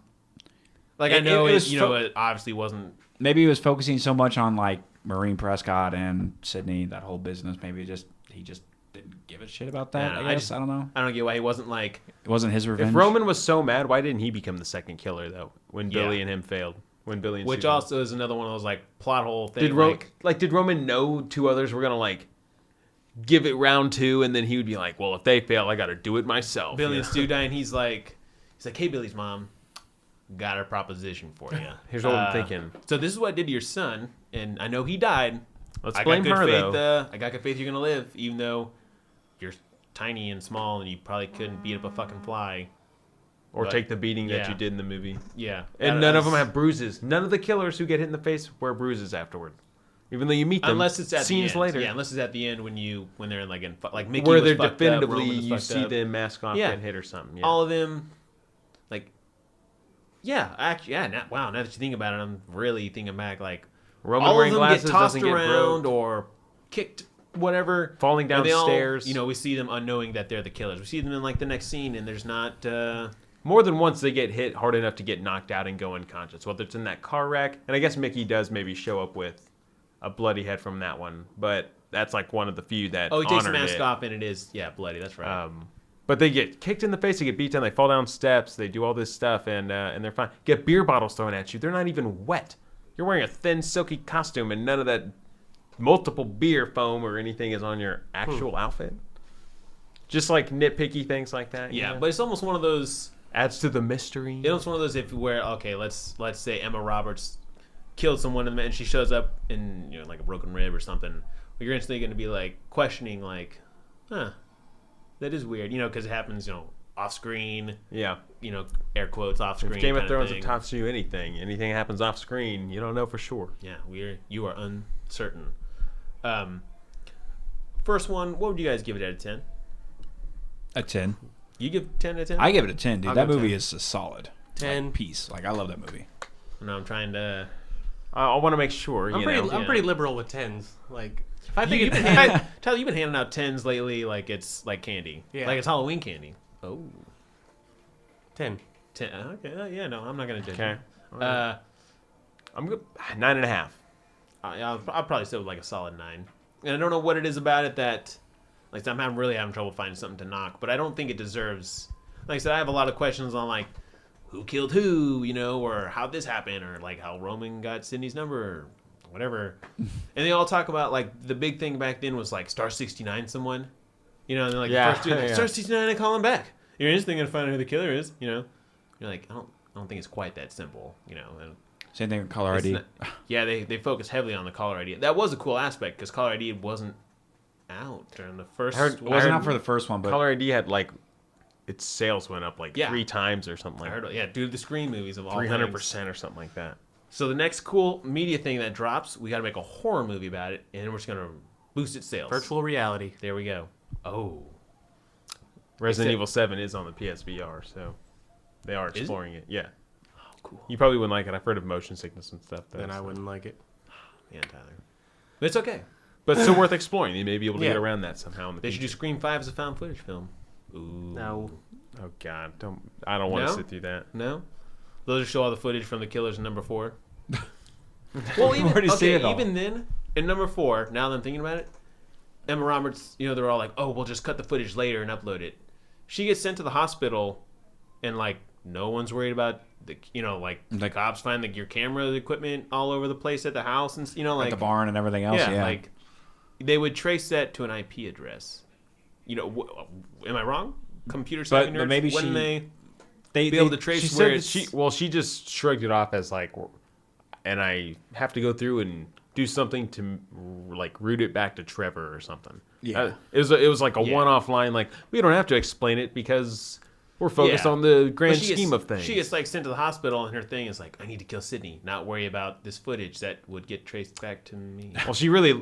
Like It- I know it was it obviously wasn't. Maybe he was focusing so much on like Maureen Prescott and Sydney, that whole business. Maybe he just didn't give a shit about that. Yeah, I guess I don't know. I don't get why he wasn't like. It wasn't his revenge. If Roman was so mad, why didn't he become the second killer though? When Yeah. Billy and him failed. When Billy and Which Sue also is another one of those like plot hole things. did Roman know two others were gonna like give it round two, and then he would be like, well, if they fail, I got to do it myself. Billy you and know? Stu die, and he's like, hey, Billy's mom, got a proposition for you. Here's what I'm thinking. So this is what I did to your son, and I know he died. Let's I blame got good her faith, though. I got good faith you're gonna live, even though you're tiny and small, and you probably couldn't beat up a fucking fly. Or but- take the beating that yeah. you did in the movie. Yeah, And none of them have bruises. None of the killers who get hit in the face wear bruises afterward. Even though you meet them unless it's at scenes the end. later. Yeah, unless it's at the end when they're in like Mickey where was they're fucked up, definitively Roman was you fucked see up. them mask off Yeah. get hit or something. Yeah. All of them, like, yeah, actually, yeah. Now that you think about it, I'm really thinking back. Like, Roman all of wearing them glasses get tossed doesn't get around broke. or kicked, whatever, Falling and they all- downstairs. we see them unknowing that they're the killers. We see them in like the next scene, and there's not. More than once they get hit hard enough to get knocked out and go unconscious. Whether it's in that car wreck, and I guess Mickey does maybe show up with a bloody head from that one, but that's like one of the few that Oh, he takes the honored mask it. off, and it is bloody. That's right. But they get kicked in the face, they get beat down, they fall down steps, they do all this stuff, and they're fine. Get beer bottles thrown at you. They're not even wet. You're wearing a thin, silky costume, and none of that multiple beer foam or anything is on your actual outfit. Just like nitpicky things like that. yeah, but it's almost one of those. adds to the mystery. It's one of those let's say Emma Roberts killed someone and she shows up in like a broken rib or something. Well, you're instantly going to be like questioning like, that is weird, because it happens off screen. Yeah. Air quotes off screen. If Game of kinda Thrones thing. taught you anything happens off screen, you don't know for sure. Yeah, you are uncertain. First one, what would you guys give it out of 10? A 10. You give 10 out of 10? I give it a 10, dude. I'll That go movie 10. is a solid 10. piece. Like I love that movie. No, I'm trying to. I want to make sure. I'm yeah. pretty liberal with 10s. Like if I think You've been Tyler, you've been handing out 10s lately like it's like candy. Yeah. Like it's Halloween candy. Oh. 10. 10. Okay. Yeah, no, I'm not going to judge Okay. you. I'm good. 9.5. I'll probably say like a solid 9. And I don't know what it is about it that, like, I'm really having trouble finding something to knock, but I don't think it deserves. Like I said, I have a lot of questions on like who killed who, or how this happened, or like how Roman got Sydney's number, or whatever. And they all talk about like the big thing back then was like Star 69 someone, and they're like Yeah, the first dude, like, yeah. Star 69, I call him back. You're instantly gonna find out who the killer is, You're like, I don't don't think it's quite that simple, you know. And Same thing with caller it's ID. not- yeah, they focus heavily on the caller ID. That was a cool aspect because caller ID wasn't out during the first. It wasn't out for the first one, but Caller ID had like its sales went up like Yeah. 3 times or something I like heard, yeah, dude, the Scream movies of all 300% or something like that. So the next cool media thing that drops, we got to make a horror movie about it, and we're just gonna boost its sales. Virtual reality. There we go. Oh, Resident Except- Evil 7 is on the PSVR, so they are it? exploring it. Yeah. cool. You probably wouldn't like it. I've heard of motion sickness and stuff. Though, Then I so. wouldn't like it. Man, Tyler, but it's okay. But it's still worth exploring. You may be able to Yeah. get around that somehow in the They should do future. Scream 5 as a found footage film. Ooh. No. Oh God, I don't want No? to sit through that. No? They'll just show all the footage from the killers in number 4. Well, even, already seen okay, it all. even then, in number 4, now that I'm thinking about it, Emma Roberts, you know, they're all like, oh, we'll just cut the footage later and upload it. She gets sent to the hospital, and, like, no one's worried about, the Like- cops find, your camera equipment all over the place at the house, and, you know, like like, the barn and everything else. yeah, Yeah, like, they would trace that to an IP address. You know, am I wrong? Computer savvy But nerds, maybe wouldn't she- they be able to trace She where said it's... she just shrugged it off as like, and I have to go through and do something to like root it back to Trevor or something. Yeah. It was like a Yeah. one-off line. Like we don't have to explain it because we're focused Yeah. on the But grand she scheme gets, of things. She gets like sent to the hospital, and her thing is like, I need to kill Sydney, not worry about this footage that would get traced back to me. Well, she really,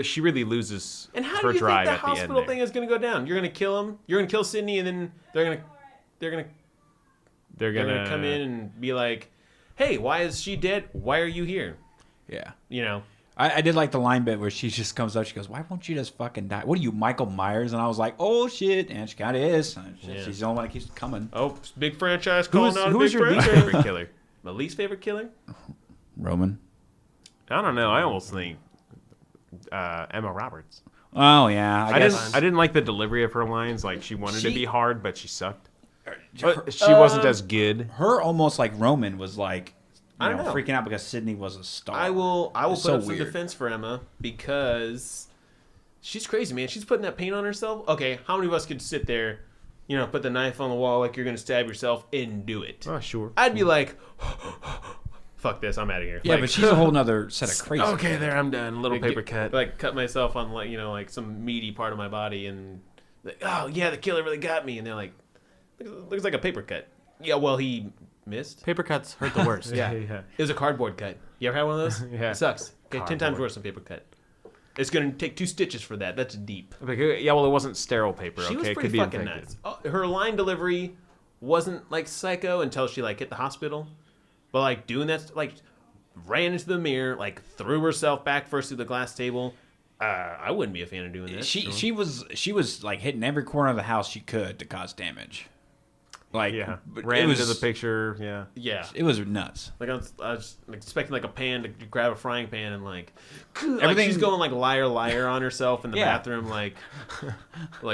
she really loses And how her do you think drive that at the end. hospital there. thing is going to go down? You're going to kill him. You're going to kill Sydney, and then they're going to They're gonna come in and be like, "Hey, why is she dead? Why are you here?" yeah. You know. I did like the line bit where she just comes up. She goes, "Why won't you just fucking die? What are you, Michael Myers?" And I was like, "Oh shit!" And she kind of is. Yeah. She's the only one that keeps coming. Oh, big franchise calling out a who big is your least franchise. favorite killer. My least favorite killer? Roman. I don't know. I almost think Emma Roberts. Oh yeah, I guess. I didn't like the delivery of her lines. Like she wanted to She- be hard, but she sucked. Her, But she wasn't as good. her almost like Roman was like, I don't know. freaking out because Sydney was a star. I will put so up some weird. defense for Emma because she's crazy, man. She's putting that paint on herself. Okay, how many of us could sit there, you know, put the knife on the wall like you're going to stab yourself and do it? Oh, sure. I'd be like, fuck this, I'm out of here. Yeah, Like, but she's a whole nother set of crazy. Okay, there, I'm done. Little paper cut. Like cut myself on like, you know, like some meaty part of my body and like, oh yeah, the killer really got me, and they're like, looks like a paper cut. Yeah, well he missed. Paper cuts hurt the worst. Yeah. It was a cardboard cut. You ever had one of those? Yeah. It sucks. Okay, 10 times Cardboard. worse than paper cut. It's gonna take 2 stitches for that. That's deep. Like, yeah, well, it wasn't sterile paper. She Okay, was it pretty could be fucking infected. nuts. Oh, her line delivery wasn't like psycho until she like hit the hospital, but like doing that, like ran into the mirror, like threw herself back first through the glass table. I wouldn't be a fan of doing that. She was like hitting every corner of the house she could to cause damage. Like Yeah, but ran it was into the picture. Yeah, Yeah. It was nuts. Like I was expecting like a pan to grab a frying pan and like Everything- she's going like liar on herself in the Yeah. bathroom, like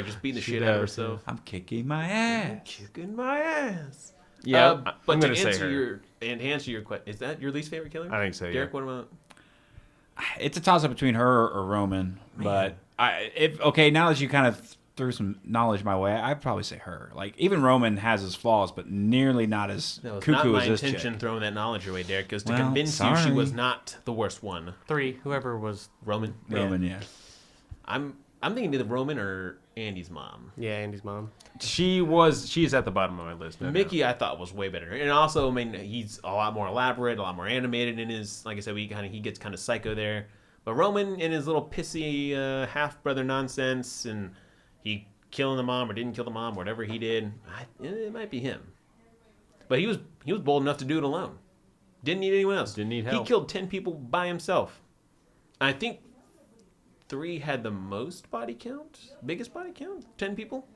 just beating the She shit out of does, herself. I'm kicking my ass. Kicking my ass. Yeah, but I'm to gonna say answer her. answer your question, is that your least favorite killer? I think so. Yeah. Derek, what about? It's a toss up between her or Roman, but now that you kind of threw some knowledge my way, I'd probably say her. Like even Roman has his flaws, but nearly not as That was cuckoo not my as this intention chick. throwing that knowledge your way, Derek, because to Well, convince you she sorry. was not the worst one. 3, whoever was. Roman. Roman, yeah. I'm thinking either Roman or Andy's mom. Yeah, Andy's mom. She's at the bottom of my list. no doubt. Mickey, I thought was way better, and also, I mean, he's a lot more elaborate, a lot more animated in his. Like I said, he gets kind of psycho there. But Roman in his little pissy half brother nonsense, and he killing the mom or didn't kill the mom, whatever he did, it might be him. But he was bold enough to do it alone. Didn't need anyone else. Didn't need He help. killed 10 people by himself. I think 3 had the most body count, biggest body count, 10 people.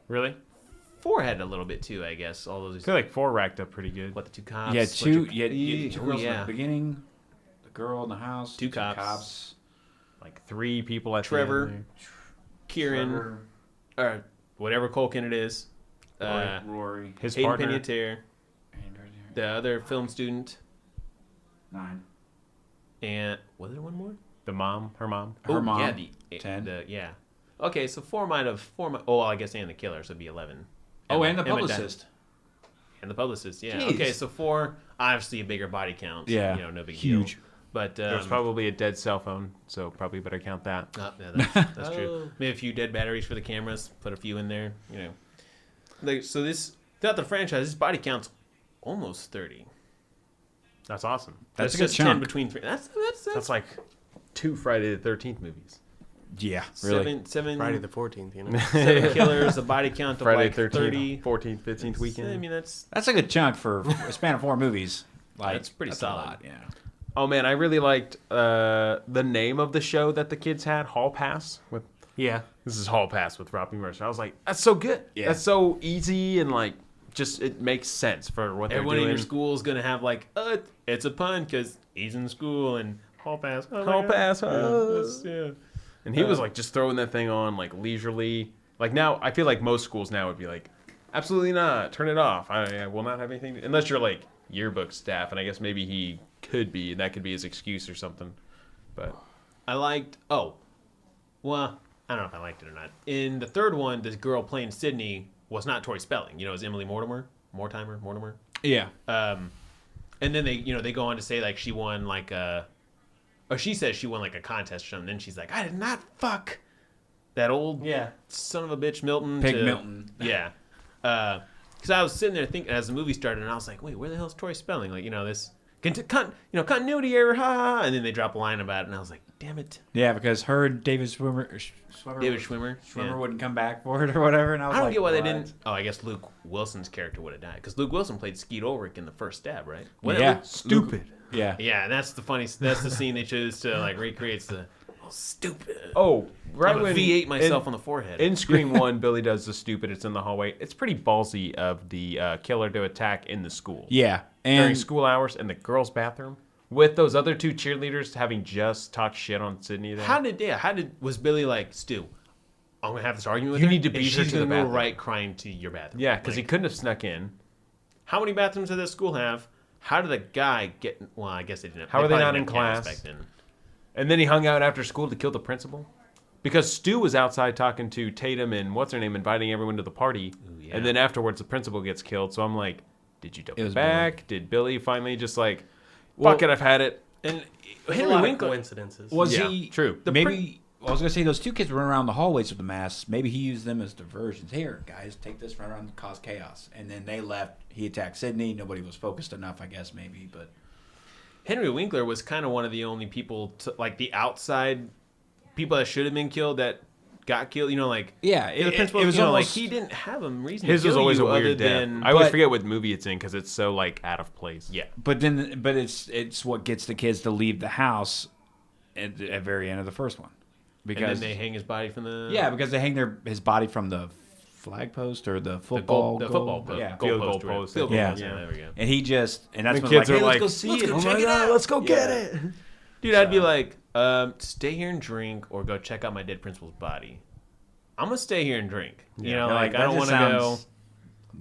Really? 4 had a little bit too, I guess. All I those. feel like 4 racked up pretty good. What, the 2 cops? Yeah, two. bunch of- Yeah, 2 girls in yeah. the beginning. The girl in the house. 2 cops. Like 3 people at Trevor, the end Kieran, Trevor, or whatever Culkin it is. Rory. there. His Hayden partner. Panettiere, the other film student, 9. and was there one more? The mom. Her mom. Her mom, Yeah, 10. Yeah. Okay, so 4 might have. Oh, well, I guess and the killer, so it'd be 11. Oh, Emma- and the Emma died. publicist. And the publicist, yeah. Jeez. Okay, so 4, obviously a bigger body count. Yeah. No big Huge. deal. But There was probably a dead cell phone, so probably better count that. yeah, that's true. Maybe a few dead batteries for the cameras. Put a few in there. So throughout the franchise, this body count's almost 30. That's awesome. That's a just good 10 chunk. between 3. That's like 2 Friday the 13th movies. Yeah, really. Seven Friday the 14th, 7 killers, a body count of Friday like the 30. 14th, 15th weekend. I mean, that's That's a good chunk for a span of 4 movies. Like, That's pretty a solid. lot, yeah. Oh man, I really liked the name of the show that the kids had, Hall Pass. Yeah. This is Hall Pass with Robbie Mercer. I was like, that's so good. Yeah. That's so easy and like just it makes sense for what everyone they're in doing. your school is gonna have like, it's a pun because he's in school and hall pass. Oh my Hall God. Pass. Yeah. And he was like just throwing that thing on like leisurely. Like now, I feel like most schools now would be like, absolutely not, turn it off. I will not have anything unless you're like yearbook staff, and I guess maybe he could be, and that could be his excuse or something. But I liked. Oh, well, I don't know if I liked it or not. In the third one, this girl playing Sydney was not Tori Spelling. It was Emily Mortimer. Yeah. And then they go on to say like she won like or she says she won like a contest or something. Then she's like, I did not fuck that old son of a bitch Milton. Pig Milton. Yeah. Because I was sitting there thinking as the movie started, and I was like, wait, where the hell's Tori Spelling? Like, this continuity error, ha ha ha. And then they drop a line about it, and I was like, damn it. Yeah, because her and David Schwimmer Schwimmer wouldn't come back for it or whatever. And I was I don't like, get why they what? didn't. Oh, I guess Luke Wilson's character would have died because Luke Wilson played Skeet Ulrich in the first stab, right? Yeah. stupid. Yeah. Yeah, and that's the scene they chose to like recreate the stupid. Oh, right I'm when V8 myself on the forehead. In Scream 1, Billy does the stupid. It's in the hallway. It's pretty ballsy of the killer to attack in the school. Yeah. During And school hours in the girls' bathroom with those other 2 cheerleaders having just talked shit on Sydney. There. How did was Billy like, Stu, I'm gonna have this argument with You her. need to and beat her she's to the gonna go bathroom. right crying to your bathroom. Yeah, because he Like, couldn't have snuck in. how many bathrooms does this school have? How did the guy get? Well, I guess they didn't. How are they probably not didn't in have cameras class? back then? And then he hung out after school to kill the principal. Because Stu was outside talking to Tatum and what's her name, inviting everyone to the party. Ooh, yeah. And then afterwards, the principal gets killed. So I'm like, did you It double was back? Did Billy finally just like, Well- fuck it, I've had it? And There's a Henry lot of Winkler. coincidences. was Yeah, he true. Maybe I was gonna say those 2 kids run around the hallways with the masks. Maybe he used them as diversions. Here, guys, take this, run around and cause chaos. And then they left. He attacked Sydney. Nobody was focused enough, I guess, maybe. But Henry Winkler was kind of one of the only people, like the outside people that should have been killed that got killed. yeah, The principal. it was like almost he didn't have a reason. His to was kill always a you other weird death. than I always But- forget what movie it's in because it's so like out of place. yeah. But it's what gets the kids to leave the house at the very end of the first one, And because then they hang his body from the because they hang his body from the flag post or the football the goal. football post. Yeah. Field goal post, right? post. Field goal Yeah. post, there we go. And he just that's The when kids like, are hey, like, let's go see it. go Oh check my it God, out. let's go get Yeah. it. Dude, I'd be like, stay here and drink, or go check out my dead principal's body. I'm gonna stay here and drink. Yeah. Like I that don't just want to go. sounds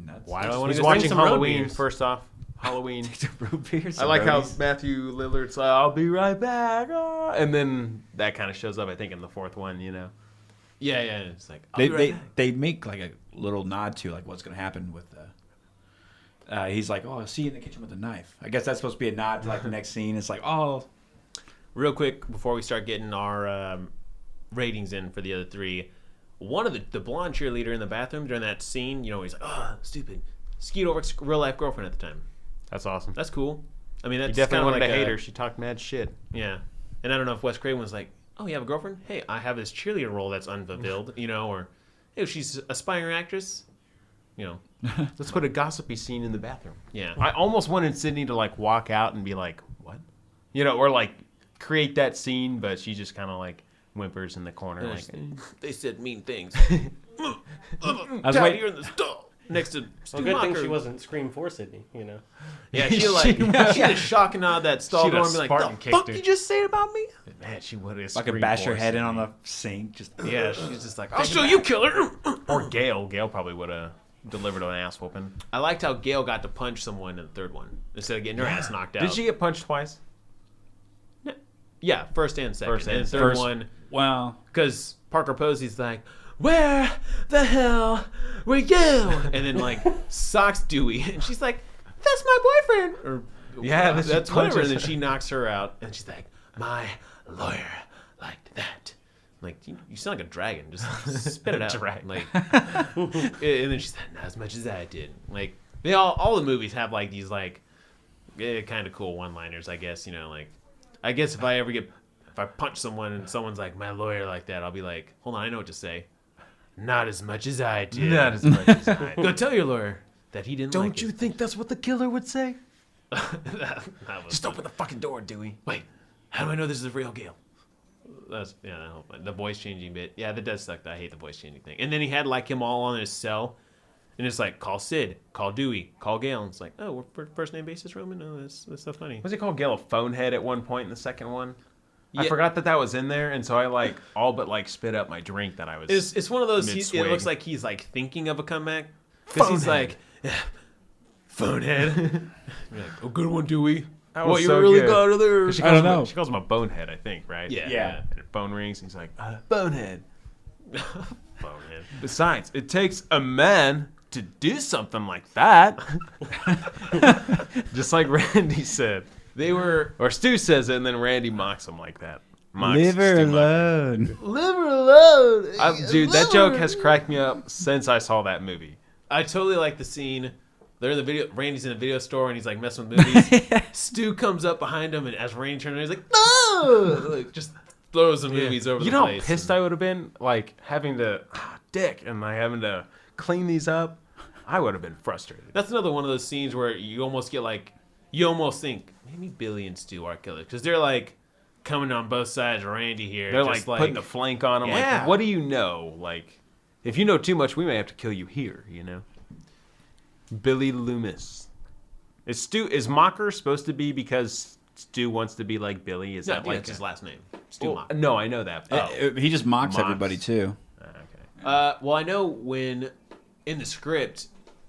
nuts. Why do I want He's to go watching drink some road Halloween beers? first off. Halloween. Root beer, I some like how roadies. Matthew Lillard's like, I'll be right back. And then that kind of shows up, I think, in the 4th one, Yeah. It's like I'll they be right back. they make like a little nod to like what's going to happen with he's like, oh, I'll see you in the kitchen with a knife. I guess that's supposed to be a nod to like the next scene. It's like, oh, Real quick before we start getting our ratings in for the other 3, one of the blonde cheerleader in the bathroom during that scene, he's like, oh, stupid. Skeet Ulrich's real life girlfriend at the time. That's awesome. That's cool. I mean, You that's definitely wanted like to hate her. She talked mad shit. Yeah. And I don't know if Wes Craven was like, oh, you have a girlfriend? Hey, I have this cheerleader role that's unfulfilled, or hey, she's an aspiring actress. Let's put a gossipy scene in the bathroom. Yeah. I almost wanted Sydney to like walk out and be like, what? Or like create that scene, but she just kind of like whimpers in the corner. Like, They said mean things. I was Down waiting. here in the stall next to Stu Well, good thing Macher. she wasn't Scream for Sydney, Yeah, she just shock and awe that stall She'd door have and be like, Spartan the kicked fuck her. you just say about me? man, she would have. Fucking bash her head in on the sink. Just Yeah, she's just like, I'll show you, killer. Or Gail. Gail probably would have delivered an ass whooping. I liked how Gail got to punch someone in the third one instead of getting her ass knocked out. Did she get punched twice? Yeah, first and second. First and and third first- one, well, because Parker Posey's like, where the hell were you? And then like socks Dewey, and she's like, that's my boyfriend. Or Yeah, that's she whatever. punches And then her. she knocks her out, and she's like, my lawyer liked that. Like, you sound like a dragon. Just spit it out. Dragon. Like, and then she said, not as much as I did. Like, they all the movies have like these like kind of cool one-liners. I guess like, I guess if I punch someone and someone's like, my lawyer like that, I'll be like, hold on, I know what to say. Not as much as I did. Not as much as I Go tell your lawyer that he didn't. Don't like you it. think that's what the killer would say? That was Just open the fucking door, Dewey. Wait, how do I know this is a real Gale? That's the voice changing bit. Yeah, that does suck. I hate the voice changing thing. And then he had like him all on his cell, and it's like call Sid, call Dewey, call Gale. And it's like, oh, we're first name basis Roman. No, that's so funny. Was he called Gale a phonehead at one point in the second one? I Yeah. forgot that was in there, and so I like all but like spit up my drink that I was. It's one of those. It Mid-swig. looks like he's like thinking of a comeback because he's Phonehead. like, yeah, phonehead. You're like, oh, good one, Dewey. That was What you so really good. got out of there? She I calls don't him know. She calls him a bonehead, I think, right? Yeah. And her phone rings, and he's like, bonehead. Phonehead. Besides, it takes a man to do something like that. Just like Randy said. They were Or Stu says it, and then Randy mocks him like that. Mocks Leave her Stu Mocks. alone. live her alone. Dude, that joke has cracked me up since I saw that movie. I totally like the scene. They're in the video. Randy's in a video store and he's like messing with movies. Stu comes up behind him, and as Randy turns around, he's like, "No!" Like just throws the movies over You the know place. how pissed I would have been? Like, having to, dick, and like having to clean these up? I would have been frustrated. That's another one of those scenes where you almost get like, you almost think maybe Billy and Stu are killers because they're like coming on both sides of Randy here. They're just like putting the flank on him. Yeah. Like, what do you know? Like, if you know too much, we may have to kill you here, Billy Loomis. Is Mocker supposed to be because Stu wants to be like Billy? Is No, that like like his last name, Stu Well, Mock. no, I know that. He just mocks Mocks. everybody too. Okay. Well, I know when in the script,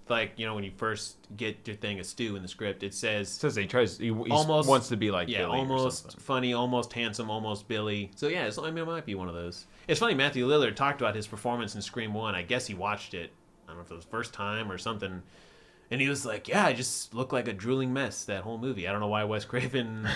like when you first get your thing of Stu in the script, it says It says he almost wants to be like yeah, Billy or almost something. funny, almost handsome, almost Billy. So yeah, it might be one of those. It's funny. Matthew Lillard talked about his performance in Scream 1. I guess he watched it. I don't know if it was the first time or something. And he was like, "Yeah, I just look like a drooling mess that whole movie. I don't know why Wes Craven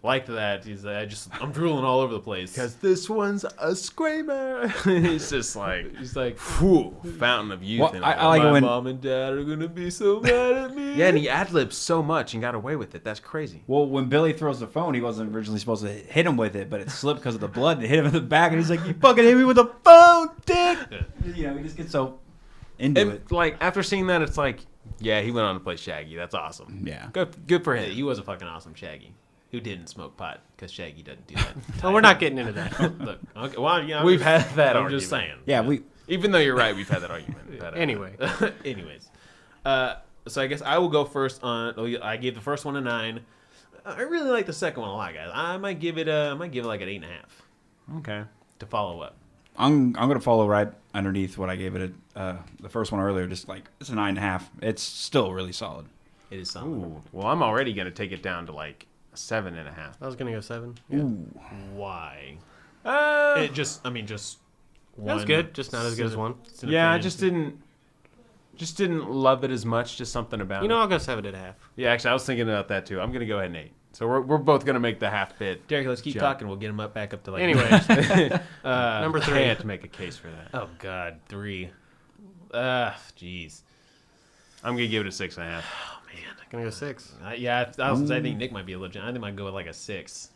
liked that. He's like, I'm drooling all over the place." Because this one's a screamer. He's just like, he's like, whew, fountain of youth. Well, in I all. like it "My when mom and dad are gonna be so mad at me." Yeah, and he ad-libs so much and got away with it. That's crazy. well when Billy throws the phone, he wasn't originally supposed to hit him with it, but it slipped because of the blood and it hit him in the back, and he's like, "You fucking hit me with the phone, dick!" He just gets so into And it. like after seeing that, it's like, yeah, he went on to play Shaggy. That's awesome. Yeah. Good for Yeah, him. he was a fucking awesome Shaggy who didn't smoke pot because Shaggy doesn't do that. Well, we're not getting into that. Look, okay, well, yeah, We've had that I'm argument. just saying. Yeah, we Even though you're right, we've had that argument. But, Anyway, Anyways, so I guess I will go first on. I gave the first one a 9. I really like the second one a lot, guys. I might give it like an 8.5 okay. to follow up. I'm gonna follow right underneath what I gave it the first one earlier. Just like it's a 9.5. It's still really solid. It is solid. Ooh. Well, I'm already gonna take it down to like a 7.5. I was gonna go 7. Why? Uh, It just one. That's good, just not as good as one. yeah, I just didn't love it as much. Just something about it. I'll go 7.5. Yeah, actually, I was thinking about that too. I'm gonna go ahead and 8. So we're both gonna make the half bit. Derek, let's keep Jump. talking. We'll get him back up to like. Anyway, number 3. Can't make a case for that. Oh God, 3. Jeez. I'm gonna give it a 6.5. Oh man. Gonna go 6. Yeah, I think Nick might be a legit. I think I might go with like a 6,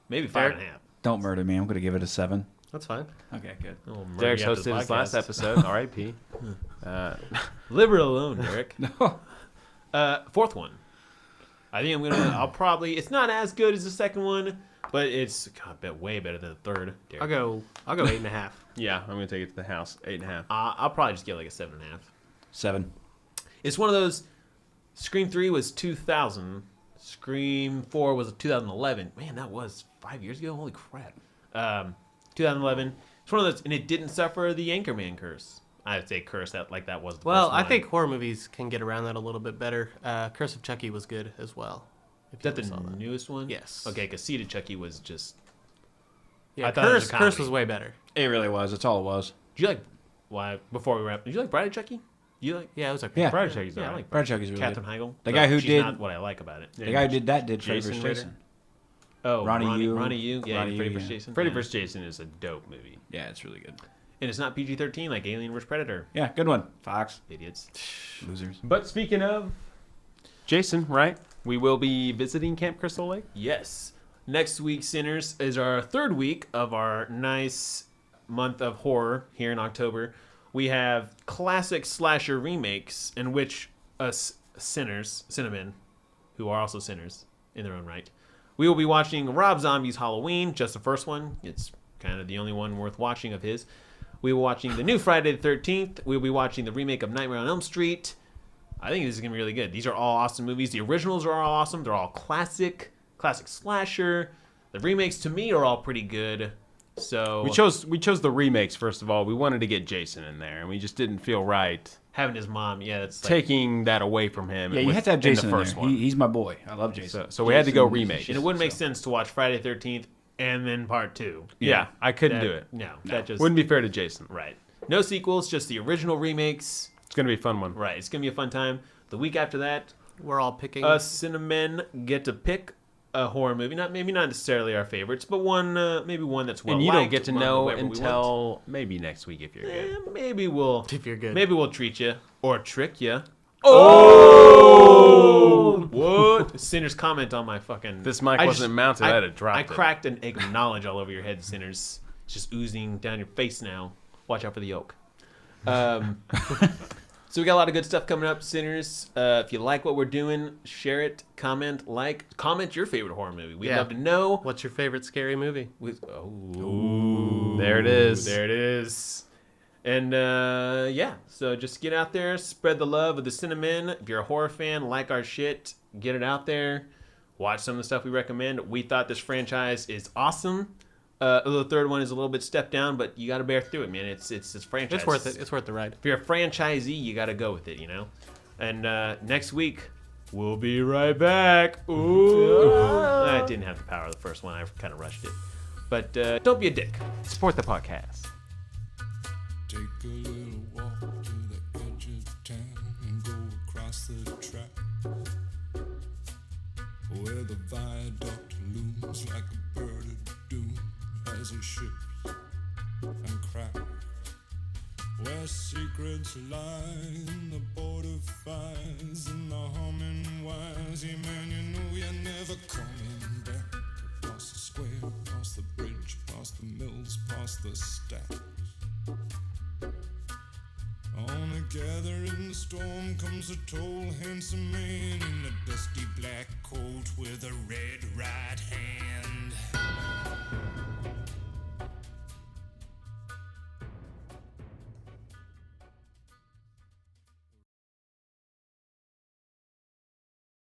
maybe 5.5. Derek? Don't murder me. I'm gonna give it a 7. That's fine. Okay, good. Oh, Derek's murder you hosted after his the last podcast. episode. R.I.P. Live her alone, Derek. No. Fourth one. I think I'll probably. It's not as good as the second one, but it's God, bet way better than the third. Derek. I'll go 8.5. Yeah, I'm gonna take it to the house. 8.5. I'll probably just give it like a 7.5. 7. It's one of those. Scream 3 was 2000. Scream 4 was 2011. Man, that was 5 years ago. Holy crap. 2011. It's one of those, and it didn't suffer the Anchorman curse. I'd say curse that like that was. The Well, first I one. think horror movies can get around that a little bit better. Curse of Chucky was good as well. If Is that you the saw that. newest one. Yes. Okay, because Seed of Chucky was just. Yeah, I thought it was a Curse comedy. was way better. It really was. That's all it was. Do you like? Why? Before we wrap, did you like Bride of Chucky? You like? Yeah, it was like Yeah. Bride of Chucky's Yeah, I alright. like Bride of Chucky's really Catherine good. Heigl. The guy who she's did- not what I like about it. The guy who did that did Freddy Jason vs. Ritter? Jason. Oh, Ronnie Yu. Ronnie Yu. Yeah, Ronnie Freddy Yu, vs. yeah. Jason. Freddy Yeah. vs. Jason is a dope movie. Yeah, it's really good. And it's not PG-13 like Alien vs. Predator. Yeah, good one. Fox. Idiots. Losers. But speaking of Jason, right? We will be visiting Camp Crystal Lake. Yes. Next week, Sinners, is our third week of our nice month of horror here in October. We have classic slasher remakes in which us sinners, Cinamen, who are also sinners in their own right, we will be watching Rob Zombie's Halloween, just the first one. It's kind of the only one worth watching of his. We will be watching the new Friday the 13th. We will be watching the remake of Nightmare on Elm Street. I think this is going to be really good. These are all awesome movies. The originals are all awesome. They're all classic slasher. The remakes, to me, are all pretty good. So We chose the remakes first of all. We wanted to get Jason in there, and we just didn't feel right having his mom, yeah, it's like, taking that away from him. Yeah, you with- have to have Jason in in the first there. one. He's my boy. I love Jason. So we had to go Jason- remake. and it wouldn't make sense to watch Friday the 13th and then part 2. Yeah, I couldn't That- do it. No, that just Wouldn't be fair to Jason. right. No sequels, just the original remakes. It's gonna be a fun one. Right, it's gonna be a fun time. The week after that, we're all picking. us Cinemen get to pick a horror movie. Not necessarily our favorites, but one maybe one that's well And you liked. don't get to one know whoever we want. until maybe next week if you're good. Maybe we'll If you're good. Maybe we'll treat you or trick you. Oh! What? Sinners comment on my fucking. This mic wasn't mounted, I'd have dropped I it. cracked an egg of knowledge all over your head, Sinners. It's just oozing down your face now. Watch out for the yolk. So we got a lot of good stuff coming up, Sinners. If you like what we're doing, share it, comment your favorite horror movie. We'd Yeah. love to know. What's your favorite scary movie? There it is. There it is. And yeah, so just get out there, spread the love of the Cinamen. If you're a horror fan, like our shit, get it out there. Watch some of the stuff we recommend. We thought this franchise is awesome. The third one is a little bit stepped down, but you got to bear through it, man. It's franchise. It's worth it. It's worth the ride. If you're a franchisee, you got to go with it, you know. And next week, we'll be right back. Ooh, I didn't have the power of the first one. I kind of rushed it. But don't be a dick. Support the podcast. Take a little walk to the edge of town and go across the track where the viaduct looms like a bird of doom as it shifts and cracks. Where secrets lie in the border fires and the humming wires. Yeah, man, you know you're never coming back. Across the square, across the bridge, past the mills, past the stacks. On a gathering storm comes a tall, handsome man in a dusty black coat with a red right hand.